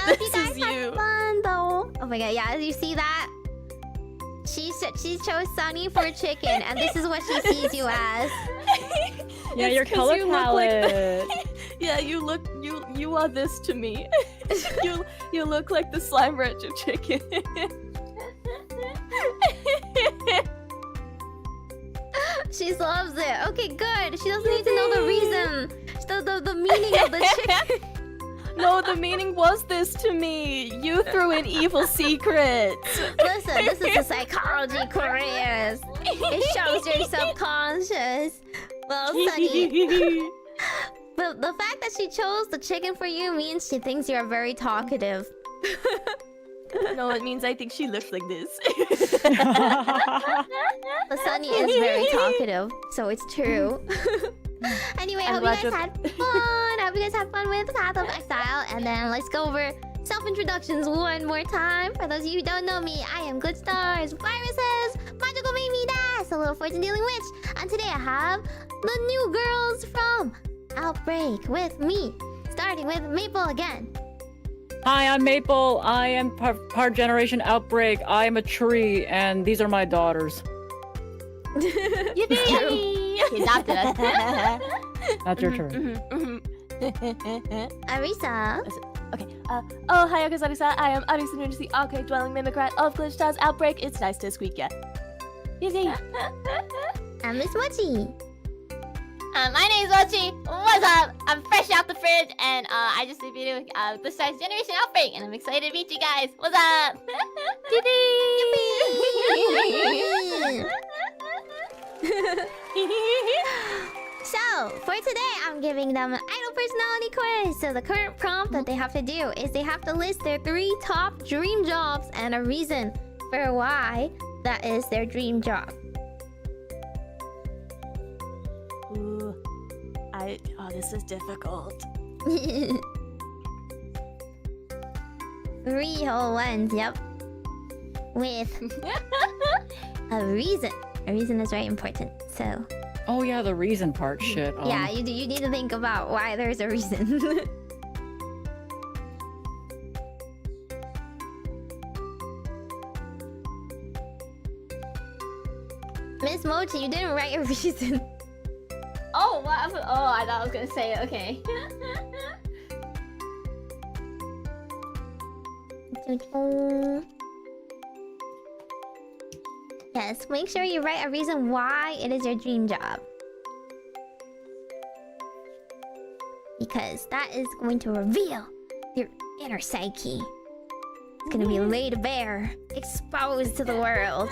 hope you This guys is had you. fun though. Oh my god, yeah, you see that? She chose Sunny for chicken, and this is what she sees you as. Yeah, It's your 'cause color you look like palette. Yeah, you are this to me. you look like the slime ranch of chicken. She loves it. Okay, good. She doesn't need to know the reason. The meaning of the chicken. No, the meaning was this to me. You threw in evil secrets. Listen, this is a psychology quiz. It shows your subconscious. Well, Sunny, the fact that she chose the chicken for you means she thinks you're very talkative. No, it means I think she looks like this. But Sunny is very talkative, so it's true. Anyway, I hope you guys had fun. I hope you guys had fun with Path of Exile. And then let's go over self-introductions one more time. For those of you who don't know me, I am GlitchStars, Viruses, Majokko Meimi desu, a little fortune-dealing witch. And today I have the new girls from Outbreak with me. Starting with Maple again. Hi, I'm Maple. I am part Generation Outbreak. I am a tree, and these are my daughters. Yippee! He adopted us. That's your turn. Arisa. Okay. Oh, hi, Okazari-san. I am Arisa Nunes, the arcade-dwelling mimicrat of GlitchStars Outbreak. It's nice to squeak ya. Yay! And Miss Mochi. My name is Mochi. What's up? I'm fresh out the fridge, and I just debuted GlitchStars Generation Outbreak, and I'm excited to meet you guys. What's up? So, for today, I'm giving them an idol personality quiz. So the current prompt that they have to do is they have to list their 3 top dream jobs and a reason for why that is their dream job. Ooh. Oh, this is difficult. 3 whole ones, yep. With a reason. A reason is very important, so... Oh yeah, the reason part. Shit. Yeah, you need to think about why there's a reason. Miss Mochi, you didn't write a reason. Oh, what? Oh, I thought I was gonna say it. Okay. Yes, make sure you write a reason why it is your dream job. Because that is going to reveal your inner psyche. It's gonna be laid bare, exposed to the world.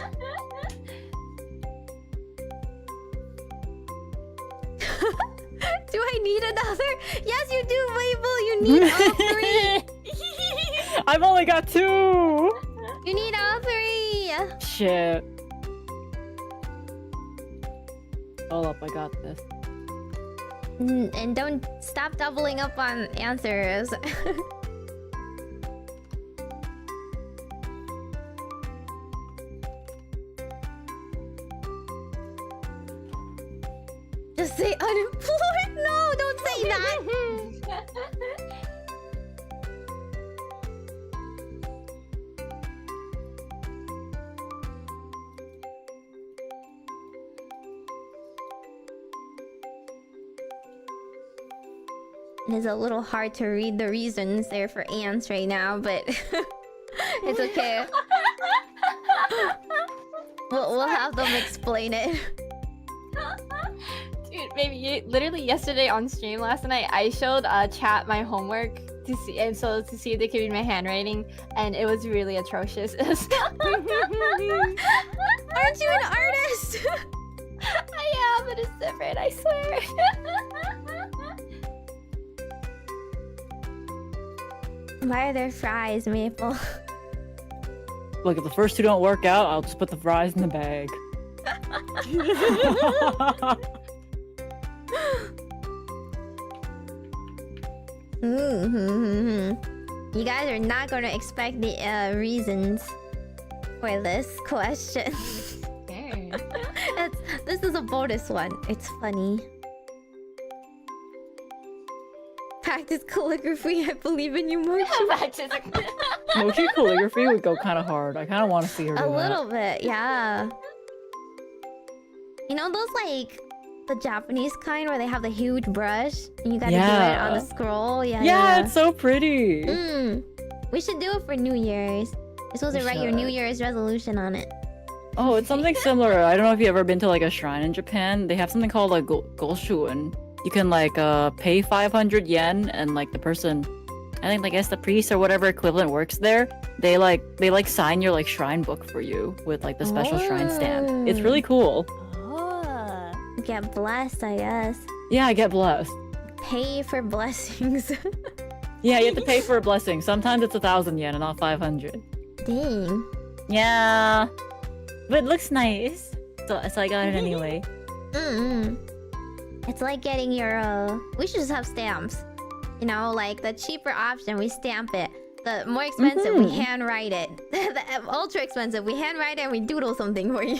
Do I need another? Yes, you do, Mabel. You need all 3. I've only got 2. You need all 3. Shit. Hold up, I got this. And don't stop doubling up on answers. Just say unemployed. No, don't say that. It is a little hard to read the reasons there for ants right now, but it's okay. We'll have them explain it. Dude, maybe literally yesterday on stream last night, I showed chat my homework to see, and so to see if they could read my handwriting, and it was really atrocious. Aren't you an artist? I am, but it's different, I swear. Why are there fries, Maple? Look, if the first two don't work out, I'll just put the fries in the bag. You guys are not gonna expect the reasons for this question. This is a bonus one. It's funny. Practice calligraphy. I believe in you, Mochi. Mochi calligraphy would go kind of hard. I kind of want to see her do A that. little bit, yeah. You know those like the Japanese kind where they have the huge brush and you gotta do it on the scroll? Yeah, it's so pretty. We should do it for New Year's. You're supposed to write your New Year's resolution on it. Oh, it's something similar. I don't know if you've ever been to like a shrine in Japan. They have something called like goshuin. You can like pay 500 yen and like the person, I guess the priest or whatever equivalent works there. They sign your like shrine book for you with like the special shrine stamp. It's really cool. Get blessed, I guess. Yeah, I get blessed. Pay for blessings. Yeah, you have to pay for a blessing. Sometimes it's 1,000 yen and not 500. Dang. Yeah, but it looks nice, so I got it anyway. It's like getting your we should just have stamps. You know, like the cheaper option, we stamp it. The more expensive, we handwrite it. The ultra expensive, we handwrite it and we doodle something for you.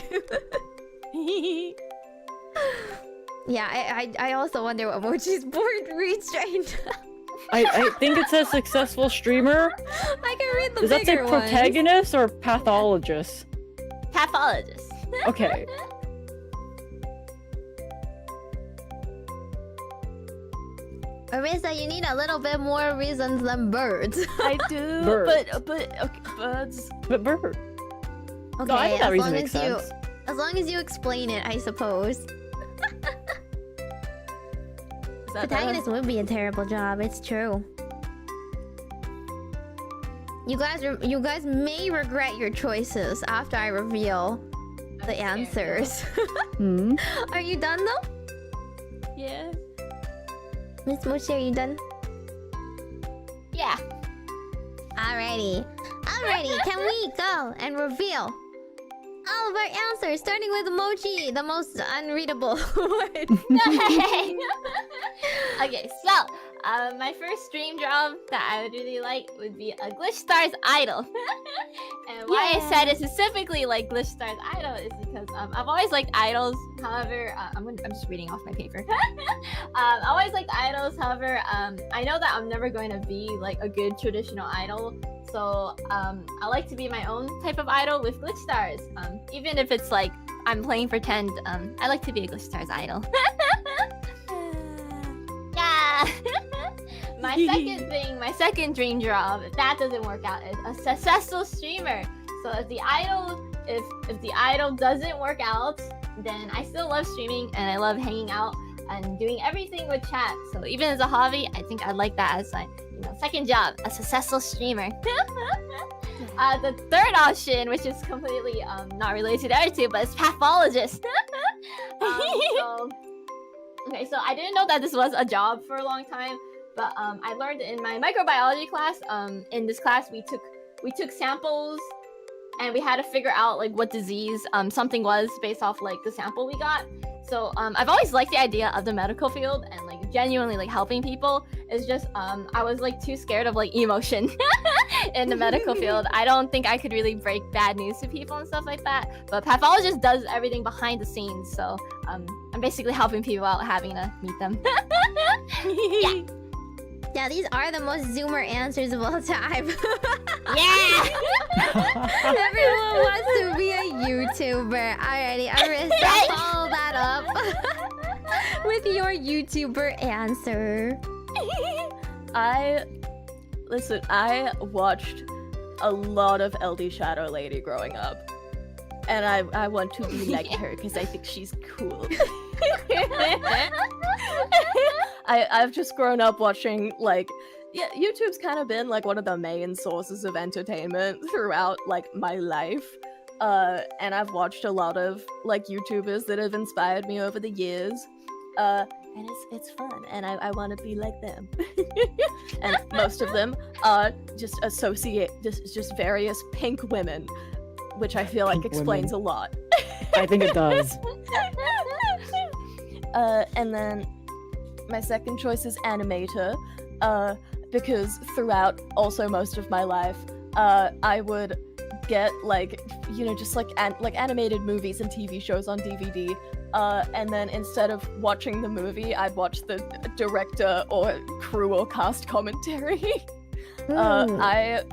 Yeah, I also wonder what Mochi's board reads right now. I think it says successful streamer. I can read the Does that say bigger ones. protagonist or pathologist? Pathologist. Okay. Arisa, you need a little bit more reasons than birds. I do, Birds. but okay, birds. But bird. Okay, No, I think that reason makes sense. As long as you explain it, I suppose. Protagonist would be a terrible job. It's true. You guys may regret your choices after I reveal the answers. Are you done though? Yeah. Miss Mochi, are you done? Yeah. Alrighty. Can we go and reveal all of our answers, starting with Mochi, the most unreadable one? Okay, so my first dream job that I would really like would be a GlitchStars idol. And why I said it specifically like GlitchStars idol is because I've always liked idols. However, I'm just reading off my paper. I always liked idols. However, I know that I'm never going to be like a good traditional idol. So I like to be my own type of idol with GlitchStars. Even if it's like I'm playing pretend, I like to be a GlitchStars idol. Yeah. My second dream job, if that doesn't work out, is a successful streamer. So if the idol doesn't work out, then I still love streaming and I love hanging out and doing everything with chat. So even as a hobby, I think I'd like that as my second job, a successful streamer. The third option, which is completely not related to the other two, but it's pathologist. Okay, so I didn't know that this was a job for a long time, but I learned in my microbiology class. In this class, we took samples, and we had to figure out like what disease something was based off like the sample we got. So I've always liked the idea of the medical field and like genuinely like helping people. It's just I was like too scared of like emotion in the medical field. I don't think I could really break bad news to people and stuff like that. But pathologist does everything behind the scenes, so I'm basically helping people out, having to meet them. Yeah. Yeah, these are the most Zoomer answers of all time. Yeah. Everyone wants to be a YouTuber. Alrighty, Arisa, follow that up with your YouTuber answer. I watched a lot of LD Shadow Lady growing up, and I want to be like her because I think she's cool. I've just grown up watching, like, yeah, YouTube's kind of been like one of the main sources of entertainment throughout like my life. And I've watched a lot of like YouTubers that have inspired me over the years. And it's fun, and I want to be like them. And most of them are just just various pink women, which I feel like Pink explains women. a lot. I think it does. And then my second choice is animator, because throughout also most of my life, I would get like, you know, just like animated movies and TV shows on DVD. And then instead of watching the movie, I'd watch the director or crew or cast commentary. I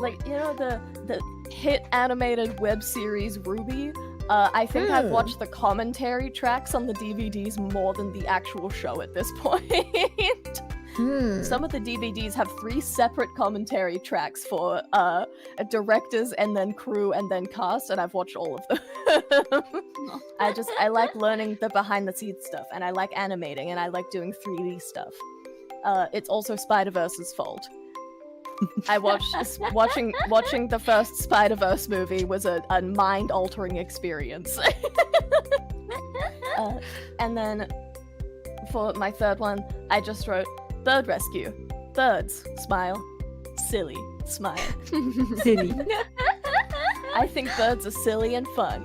like, you know, the hit animated web series RWBY. I think I've watched the commentary tracks on the DVDs more than the actual show at this point. Some of the DVDs have 3 separate commentary tracks for directors and then crew and then cast, and I've watched all of them. I like learning the behind the scenes stuff, and I like animating, and I like doing 3D stuff. It's also Spider-Verse's fault. I watching the first Spider-Verse movie was a mind-altering experience. And then for my third one, I just wrote bird rescue. Birds, smile. Silly, smile. Silly. I think birds are silly and fun.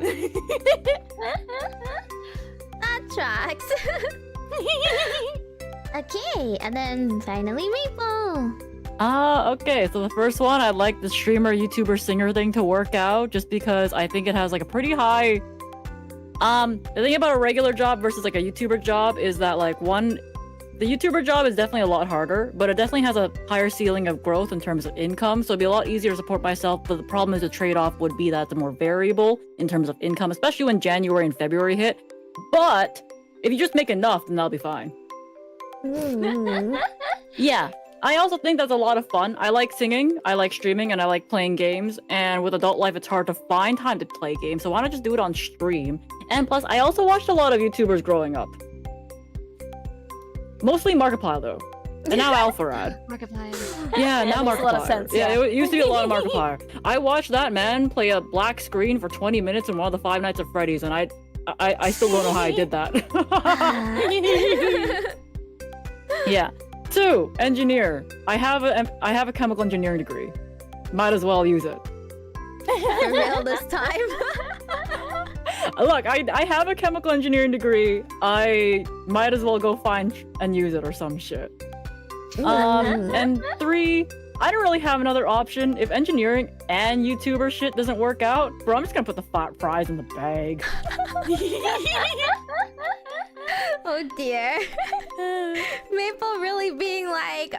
That tracks. Okay, and then finally Maple. Okay, so the first one, I'd like the streamer, YouTuber, singer thing to work out, just because I think it has like a pretty high... the thing about a regular job versus like a YouTuber job is that like the YouTuber job is definitely a lot harder, but it definitely has a higher ceiling of growth in terms of income, so it'd be a lot easier to support myself, but the problem is the trade-off would be that it's more variable in terms of income, especially when January and February hit. But if you just make enough, then that'll be fine. Yeah. I also think that's a lot of fun. I like singing, I like streaming, and I like playing games, and with adult life it's hard to find time to play games, so why not just do it on stream? And plus, I also watched a lot of YouTubers growing up. Mostly Markiplier though. And now Alpharad. Markiplier. Yeah, now makes Markiplier. a lot of sense, Yeah, yeah. it used to be a lot of Markiplier. I watched that man play a black screen for 20 minutes in one of the Five Nights at Freddy's, and I still don't know how I did that. Yeah. 2, engineer. I have a chemical engineering degree. Might as well use it. For real this time. Look, I have a chemical engineering degree. I might as well go find and use it or some shit. And 3, I don't really have another option. If engineering and YouTuber shit doesn't work out, bro, I'm just gonna put the fat fries in the bag. Oh dear. Maple really being like,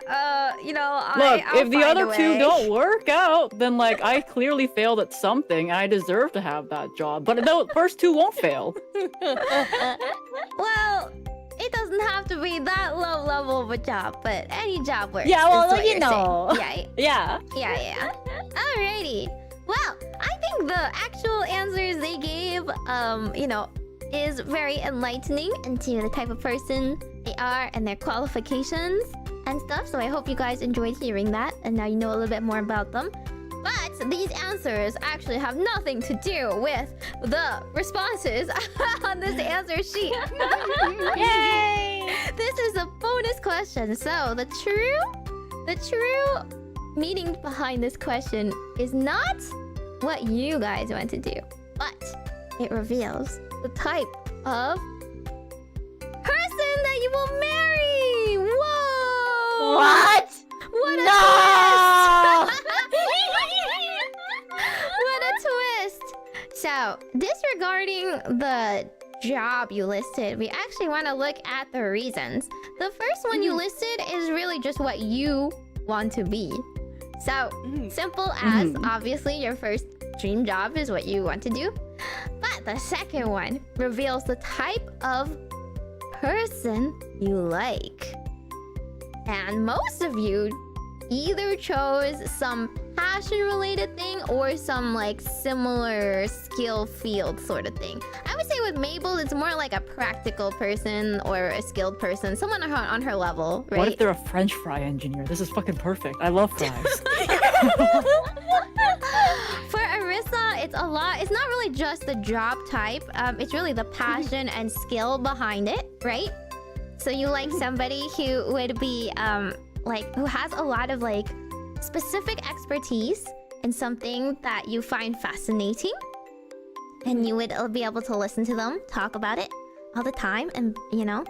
you know, Look, I'll if the find other a 2 way. don't work out, then like I clearly failed at something and I deserve to have that job. But the first 2 won't fail. Well, it doesn't have to be that low level of a job, but any job works. Yeah, well, is what you you're know. saying. Yeah. Yeah. Alrighty. Well, I think the actual answers they gave, you know, is very enlightening into the type of person they are and their qualifications and stuff. So I hope you guys enjoyed hearing that, and now you know a little bit more about them. But these answers actually have nothing to do with the responses on this answer sheet. Yay! This is a bonus question. So the true meaning behind this question is not what you guys want to do, but it reveals the type of person that you will marry. Whoa! What? What a No! twist! What a twist! So, disregarding the job you listed, we actually want to look at the reasons. The first one you listed is really just what you want to be. So, simple as obviously your first dream job is what you want to do. But the second one reveals the type of person you like. And most of you either chose some passion-related thing or some like similar skill field sort of thing. I would say with Mabel, it's more like a practical person or a skilled person, someone on her level, right? What if they're a French fry engineer? This is fucking perfect. I love fries. For Arissa, it's a lot. It's not really just the job type. It's really the passion and skill behind it, right? So you like somebody who would be like who has a lot of like specific expertise in something that you find fascinating, and you would be able to listen to them talk about it all the time, and you know,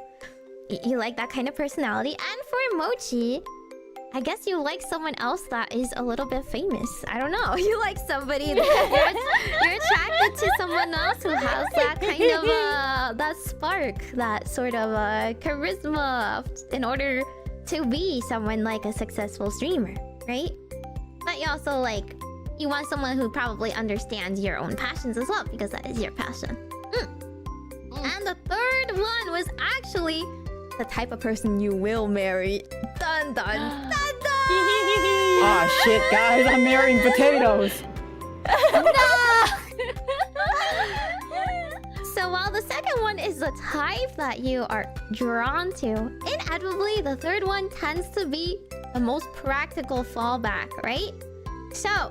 you like that kind of personality. And for Mochi, I guess you like someone else that is a little bit famous. I don't know. You like somebody that you're attracted to someone else who has that kind of that spark, that sort of charisma in order to be someone like a successful streamer, right? But you also like, you want someone who probably understands your own passions as well, because that is your passion. And the third one was actually the type of person you will marry. Dun dun dun dun! Ah shit, guys, I'm marrying potatoes. So while the second one is the type that you are drawn to, inevitably the third one tends to be the most practical fallback, right? So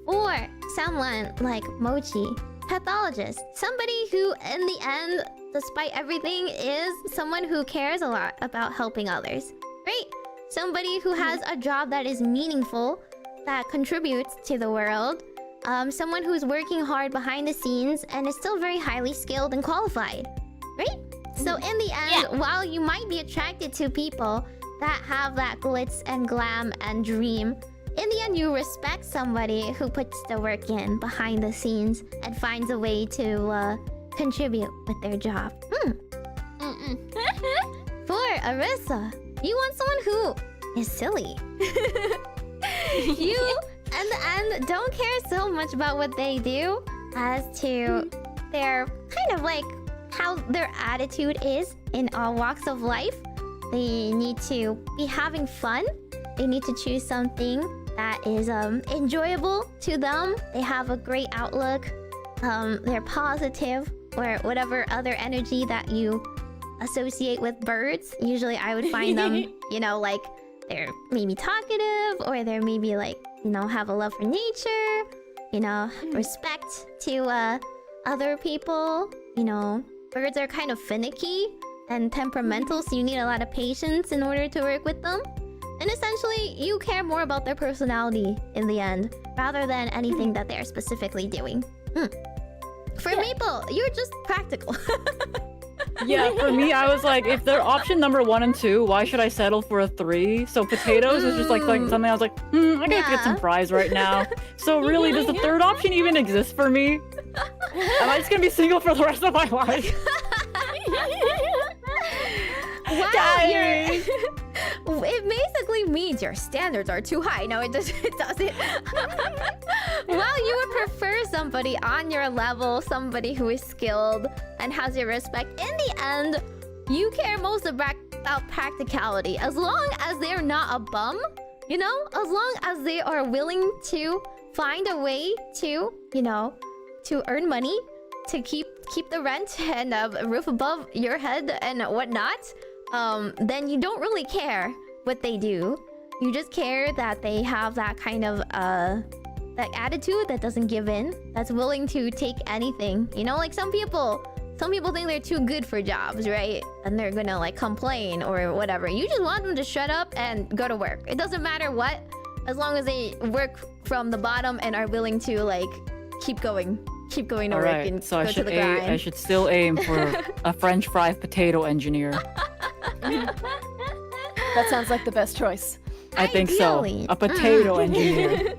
for someone like Mochi, pathologist, somebody who in the end, despite everything, is someone who cares a lot about helping others, right? Somebody who has a job that is meaningful, that contributes to the world. Someone who's working hard behind the scenes and is still very highly skilled and qualified, right? So in the end, while you might be attracted to people that have that glitz and glam and dream, in the end you respect somebody who puts the work in behind the scenes and finds a way to contribute with their job. For Arissa, you want someone who is silly. You, in the end, don't care so much about what they do as to their kind of like how their attitude is in all walks of life. They need to be having fun. They need to choose something that is enjoyable to them. They have a great outlook. They're positive, or whatever other energy that you associate with birds. Usually I would find them, you know, like they're maybe talkative, or they're maybe like, you know, have a love for nature, you know, respect to other people. You know, birds are kind of finicky and temperamental, so you need a lot of patience in order to work with them. And essentially, you care more about their personality in the end, rather than anything that they're specifically doing. For Maple, you're just practical. Yeah, for me, I was like, if they're option number 1 and 2, why should I settle for a 3? So potatoes was just like something I was like, I gotta get some fries right now. So really, does the third option even exist for me? Am I just gonna be single for the rest of my life? Wow, it basically means your standards are too high. No, it doesn't. Well, you would prefer somebody on your level, somebody who is skilled and has your respect. In the end, you care most about practicality. As long as they're not a bum, you know, as long as they are willing to find a way to, you know, to earn money, to keep the rent and a roof above your head and whatnot, then you don't really care what they do. You just care that they have that kind of that attitude that doesn't give in, that's willing to take anything. You know, like some people think they're too good for jobs, right? And they're gonna like complain or whatever. You just want them to shut up and go to work. It doesn't matter what, as long as they work from the bottom and are willing to like keep going to work and so go to the grind. I should still aim for a French fry potato engineer. That sounds like the best choice. I think so. A potato engineer.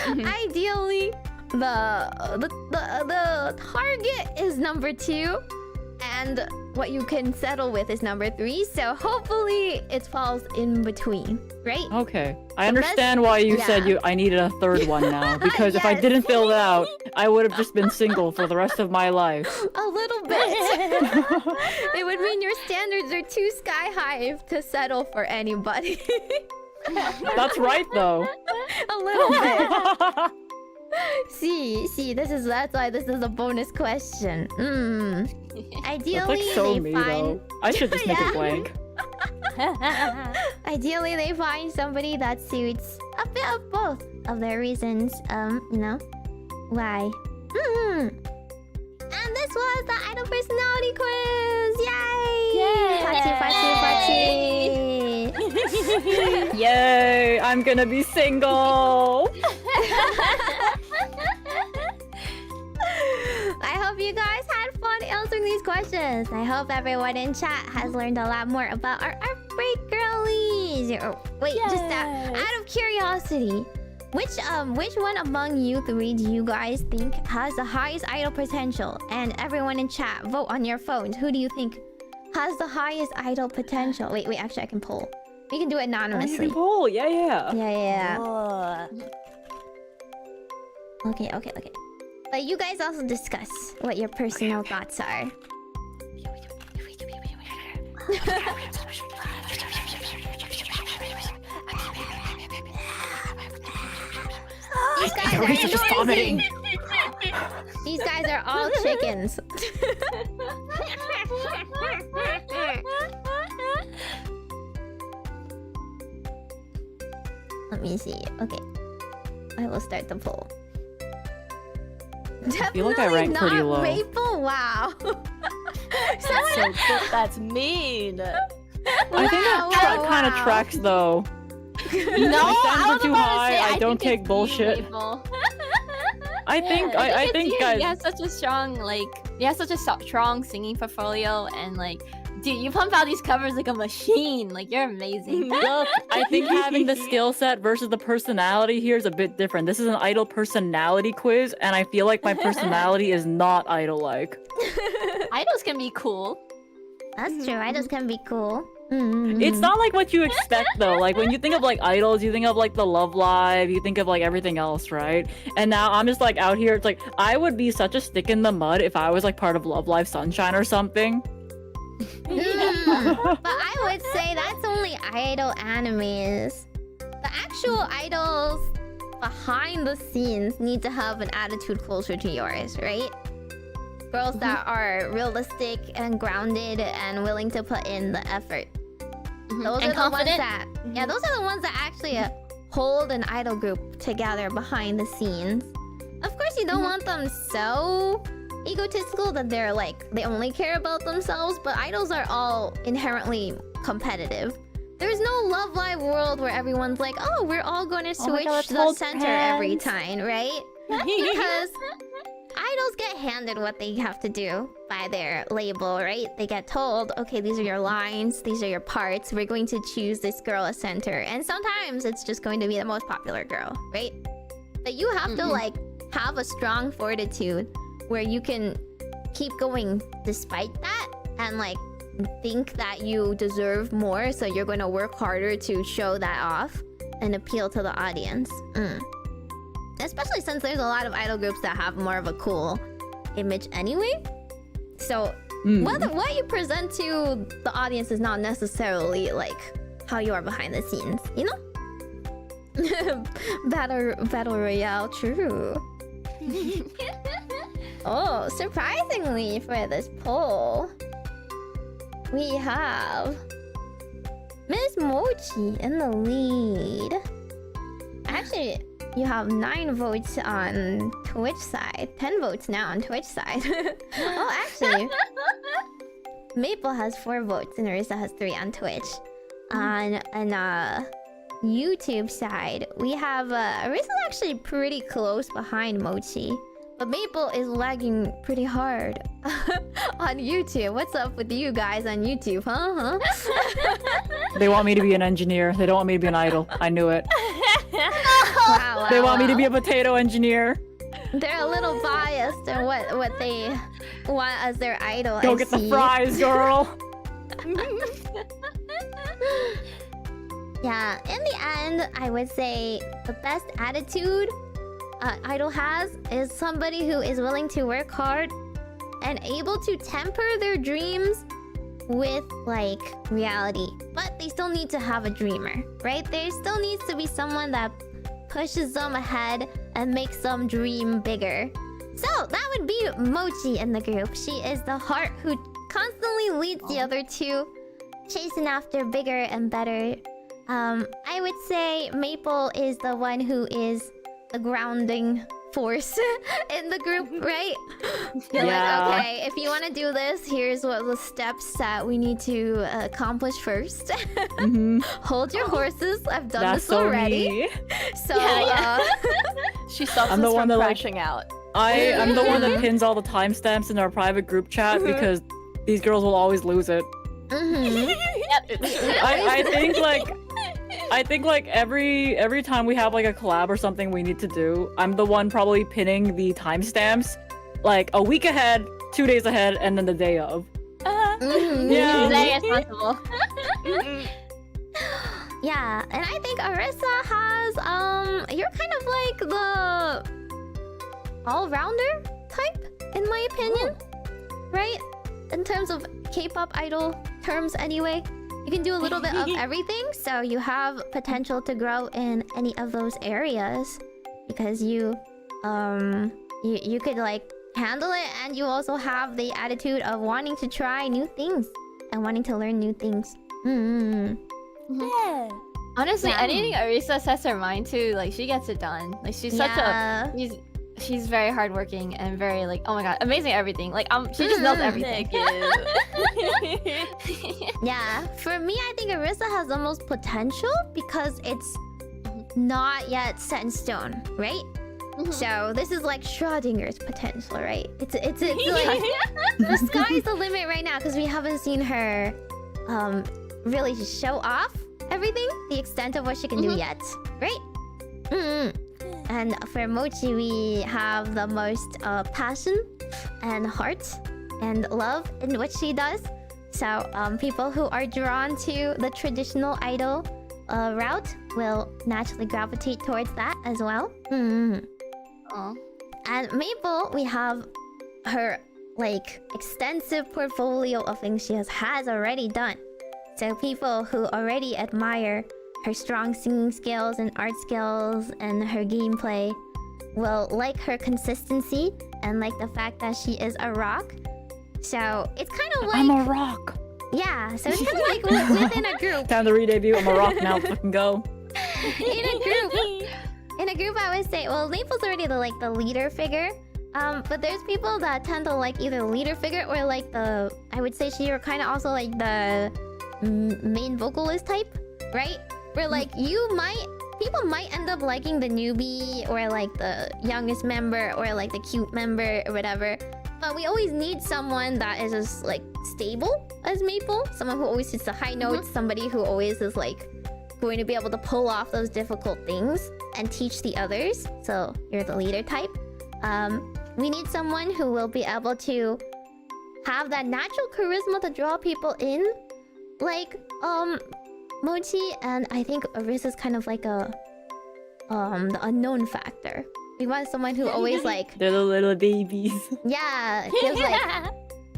Ideally, the target is number 2, and what you can settle with is number 3. So hopefully it falls in between, right? Okay. I The understand best- why you yeah. said I needed a third one now. Because if I Yes. didn't fill it out, I would have just been single for the rest of my life. A little bit. It would mean your standards are too sky high to settle for anybody. That's right, though. A little bit. See, that's why this is a bonus question. That's Ideally, like so they me, find. though. I should just make Yeah. it blank. Ideally, they find somebody that suits a bit of both of their reasons. You know, why? And this was the Idol Personality Quiz! Yay! Yay! Pachi. Yay! I'm gonna be single! I hope you guys had fun answering these questions. I hope everyone in chat has learned a lot more about our Outbreak girlies. Oh, wait, just out of curiosity, which one among you 3 do you guys think has the highest idol potential? And everyone in chat, vote on your phones. Who do you think has the highest idol potential? Wait, actually, I can poll. We can do it anonymously. Cool, yeah. Yeah. Okay. But you guys also discuss what your personal thoughts are. These guys are Rachel's just vomiting. These guys are all chickens. Let me see. Okay. I will start the poll. I feel like I rank Definitely pretty not low. Maple? Wow. That's so good. That's mean. I think that kind of tracks, though. No, My I standards was are too about to high. say, I don't think take it's bullshit. you, Maple. I think it's think you. guys. You have such a strong strong singing portfolio, and like, dude, you pump out these covers like a machine. Like, you're amazing. Look, I think having the skill set versus the personality here is a bit different. This is an idol personality quiz, and I feel like my personality is not idol-like. Idols can be cool. That's true. Idols can be cool. It's not like what you expect, though. Like, when you think of, like, idols, you think of, like, the Love Live, you think of, like, everything else, right? And now I'm just, like, out here, it's like, I would be such a stick in the mud if I was, like, part of Love Live Sunshine or something. But I would say that's only idol animes. The actual idols behind the scenes need to have an attitude closer to yours, right? Girls that are realistic and grounded and willing to put in the effort. Those And are the ones confident. that, yeah, those are the ones that actually hold an idol group together behind the scenes. Of course, you don't want them so egotistical that they're like, they only care about themselves, but idols are all inherently competitive. There's no Love Live world where everyone's like, oh, we're all going to Oh my switch God, let's the hold center every hands. time, right? Because idols get handed what they have to do by their label, right? They get told, okay, these are your lines, these are your parts, we're going to choose this girl as center. And sometimes it's just going to be the most popular girl, right? But you have to like have a strong fortitude where you can keep going despite that and like think that you deserve more, so you're going to work harder to show that off and appeal to the audience. Especially since there's a lot of idol groups that have more of a cool image anyway. So what you present to the audience is not necessarily like how you are behind the scenes, you know? Battle Royale, true. Oh, surprisingly for this poll, we have Miss Mochi in the lead. Actually, you have 9 votes on Twitch side, 10 votes now on Twitch side. Oh, actually, Maple has 4 votes and Arisa has 3 on Twitch. On YouTube side, we have Arisa's actually pretty close behind Mochi, but Maple is lagging pretty hard on YouTube. What's up with you guys on YouTube, huh? They want me to be an engineer. They don't want me to be an idol. I knew it. Wow, They want me to be a potato engineer. They're a little biased in what they want as their idol. Go I get see. the fries, girl. Yeah, in the end, I would say the best attitude idol has is somebody who is willing to work hard and able to temper their dreams with like reality. But they still need to have a dreamer, right? There still needs to be someone that pushes them ahead and makes them dream bigger. So that would be Mochi in the group. She is the heart who constantly leads the other two, chasing after bigger and better. I would say Maple is the one who is the grounding force in the group, right? You're Yeah. like, okay, if you want to do this, here's what the steps that we need to accomplish first. Hold your horses. I've done That's this so already. me. So, She stops I'm the us one from that, like- crashing out. I'm the one that pins all the timestamps in our private group chat because these girls will always lose it. I think like every time we have like a collab or something we need to do, I'm the one probably pinning the timestamps like a week ahead, 2 days ahead, and then the day of. Yeah. Very responsible. yeah, and I think Arissa has you're kind of like the all-rounder type, in my opinion, right? In terms of K-pop idol terms, anyway. You can do a little bit of everything, so you have potential to grow in any of those areas because you could like handle it, and you also have the attitude of wanting to try new things and wanting to learn new things. Yeah. Honestly, anything Arisa sets her mind to, like, she gets it done. Like, she's such a... She's very hardworking and very, like, oh my god, amazing at everything. Like, she just knows everything. Yeah, for me, I think Arissa has the most potential because it's not yet set in stone, right? So this is like Schrodinger's potential, right? It's like the sky's the limit right now because we haven't seen her really show off everything, the extent of what she can do yet, right? And for Mochi, we have the most passion and heart and love in what she does. So people who are drawn to the traditional idol route will naturally gravitate towards that as well. And Maple, we have her like extensive portfolio of things she has already done. So people who already admire her strong singing skills and art skills and her gameplay will like her consistency and like the fact that she is a rock. So it's kind of like... I'm a rock. Yeah, so it's kind of like within a group. Time to re-debut. I'm a rock now. Fucking go. In a group, I would say, well, Maple's already the leader figure. But there's people that tend to like either leader figure or like the... I would say you're kind of also like the main vocalist type, right? Where like people might end up liking the newbie or like the youngest member or like the cute member or whatever. But we always need someone that is as like stable as Maple. Someone who always hits the high notes. Somebody who always is like going to be able to pull off those difficult things and teach the others. So you're the leader type. We need someone who will be able to have that natural charisma to draw people in. Like, Mochi, and I think Arissa's kind of like the unknown factor. We want someone who always like... They're the little babies. Yeah, gives like...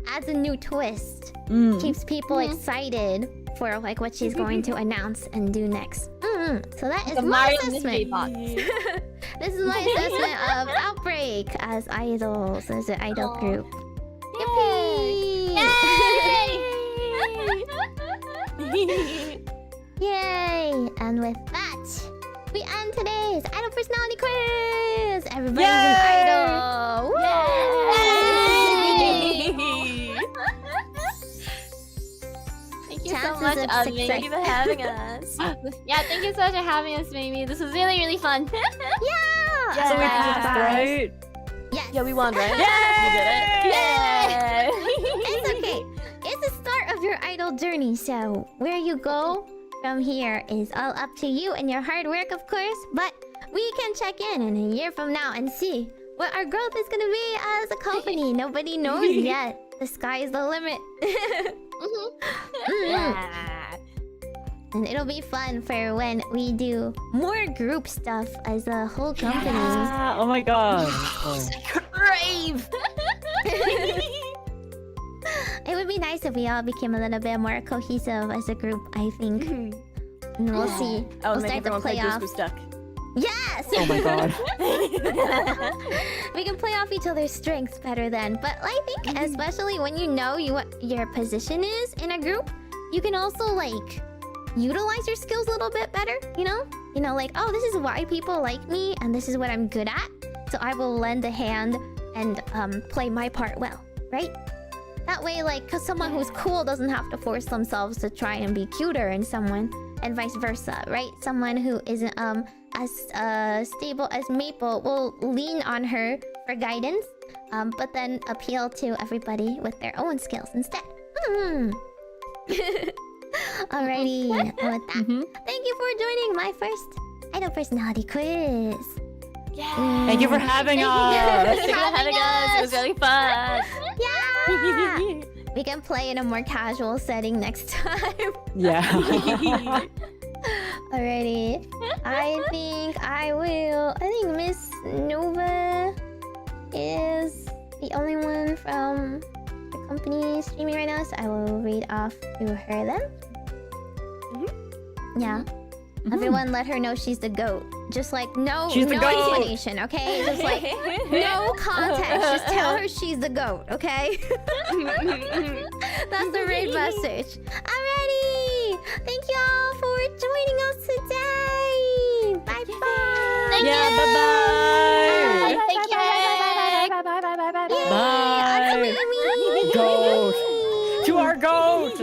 adds a new twist. Keeps people excited for like what she's going to announce and do next. So that is my assessment. This is my assessment of Outbreak as idols, as an idol group. Yippee! Yay! And with that, we end today's Idol Personality Quiz! Everybody's an idol! Yay! Thank you so much, Umi. Thank you for having us. Yeah, thank you so much for having us, Meimi. This was really, really fun. Yeah! So we passed, right? Yes! Yeah, we won, right? Yay! We did it. Yay! It's okay. It's the start of your idol journey, so where you go from here is all up to you and your hard work, of course. But we can check in a year from now and see what our growth is gonna be as a company. Nobody knows yet. The sky is the limit. Yeah. And it'll be fun for when we do more group stuff as a whole company. Yeah. Oh my god. Oh. Brave. It would be nice if we all became a little bit more cohesive as a group, I think. And we'll see. I We'll would make start to everyone play play off. Disco Stuck. Yes! Oh my god. We can play off each other's strengths better then. But I think especially when you know what your position is in a group, you can also like utilize your skills a little bit better, you know? You know, like, oh, this is why people like me and this is what I'm good at. So I will lend a hand and play my part well, right? That way, like, because someone who's cool doesn't have to force themselves to try and be cuter than someone, and vice versa, right? Someone who isn't as stable as Maple will lean on her for guidance, but then appeal to everybody with their own skills instead. Alrighty, with that, thank you for joining my first idol personality quiz. Yeah. Thank you for having us. Thank you for having us. It was really fun. Yeah! We can play in a more casual setting next time. Yeah. Alrighty. I think Miss Nova is the only one from the company streaming right now, so I will read off to her then. Yeah. Everyone let her know she's the GOAT. Just like no explanation, okay? Just like no context. Just tell her she's the GOAT, okay? That's the raid message. Alrighty! Thank you all for joining us today! Bye bye! Thank Yeah, you. bye-bye. Thank you. Yay! Bye. Awesome, Meimi! Goat. To our goat.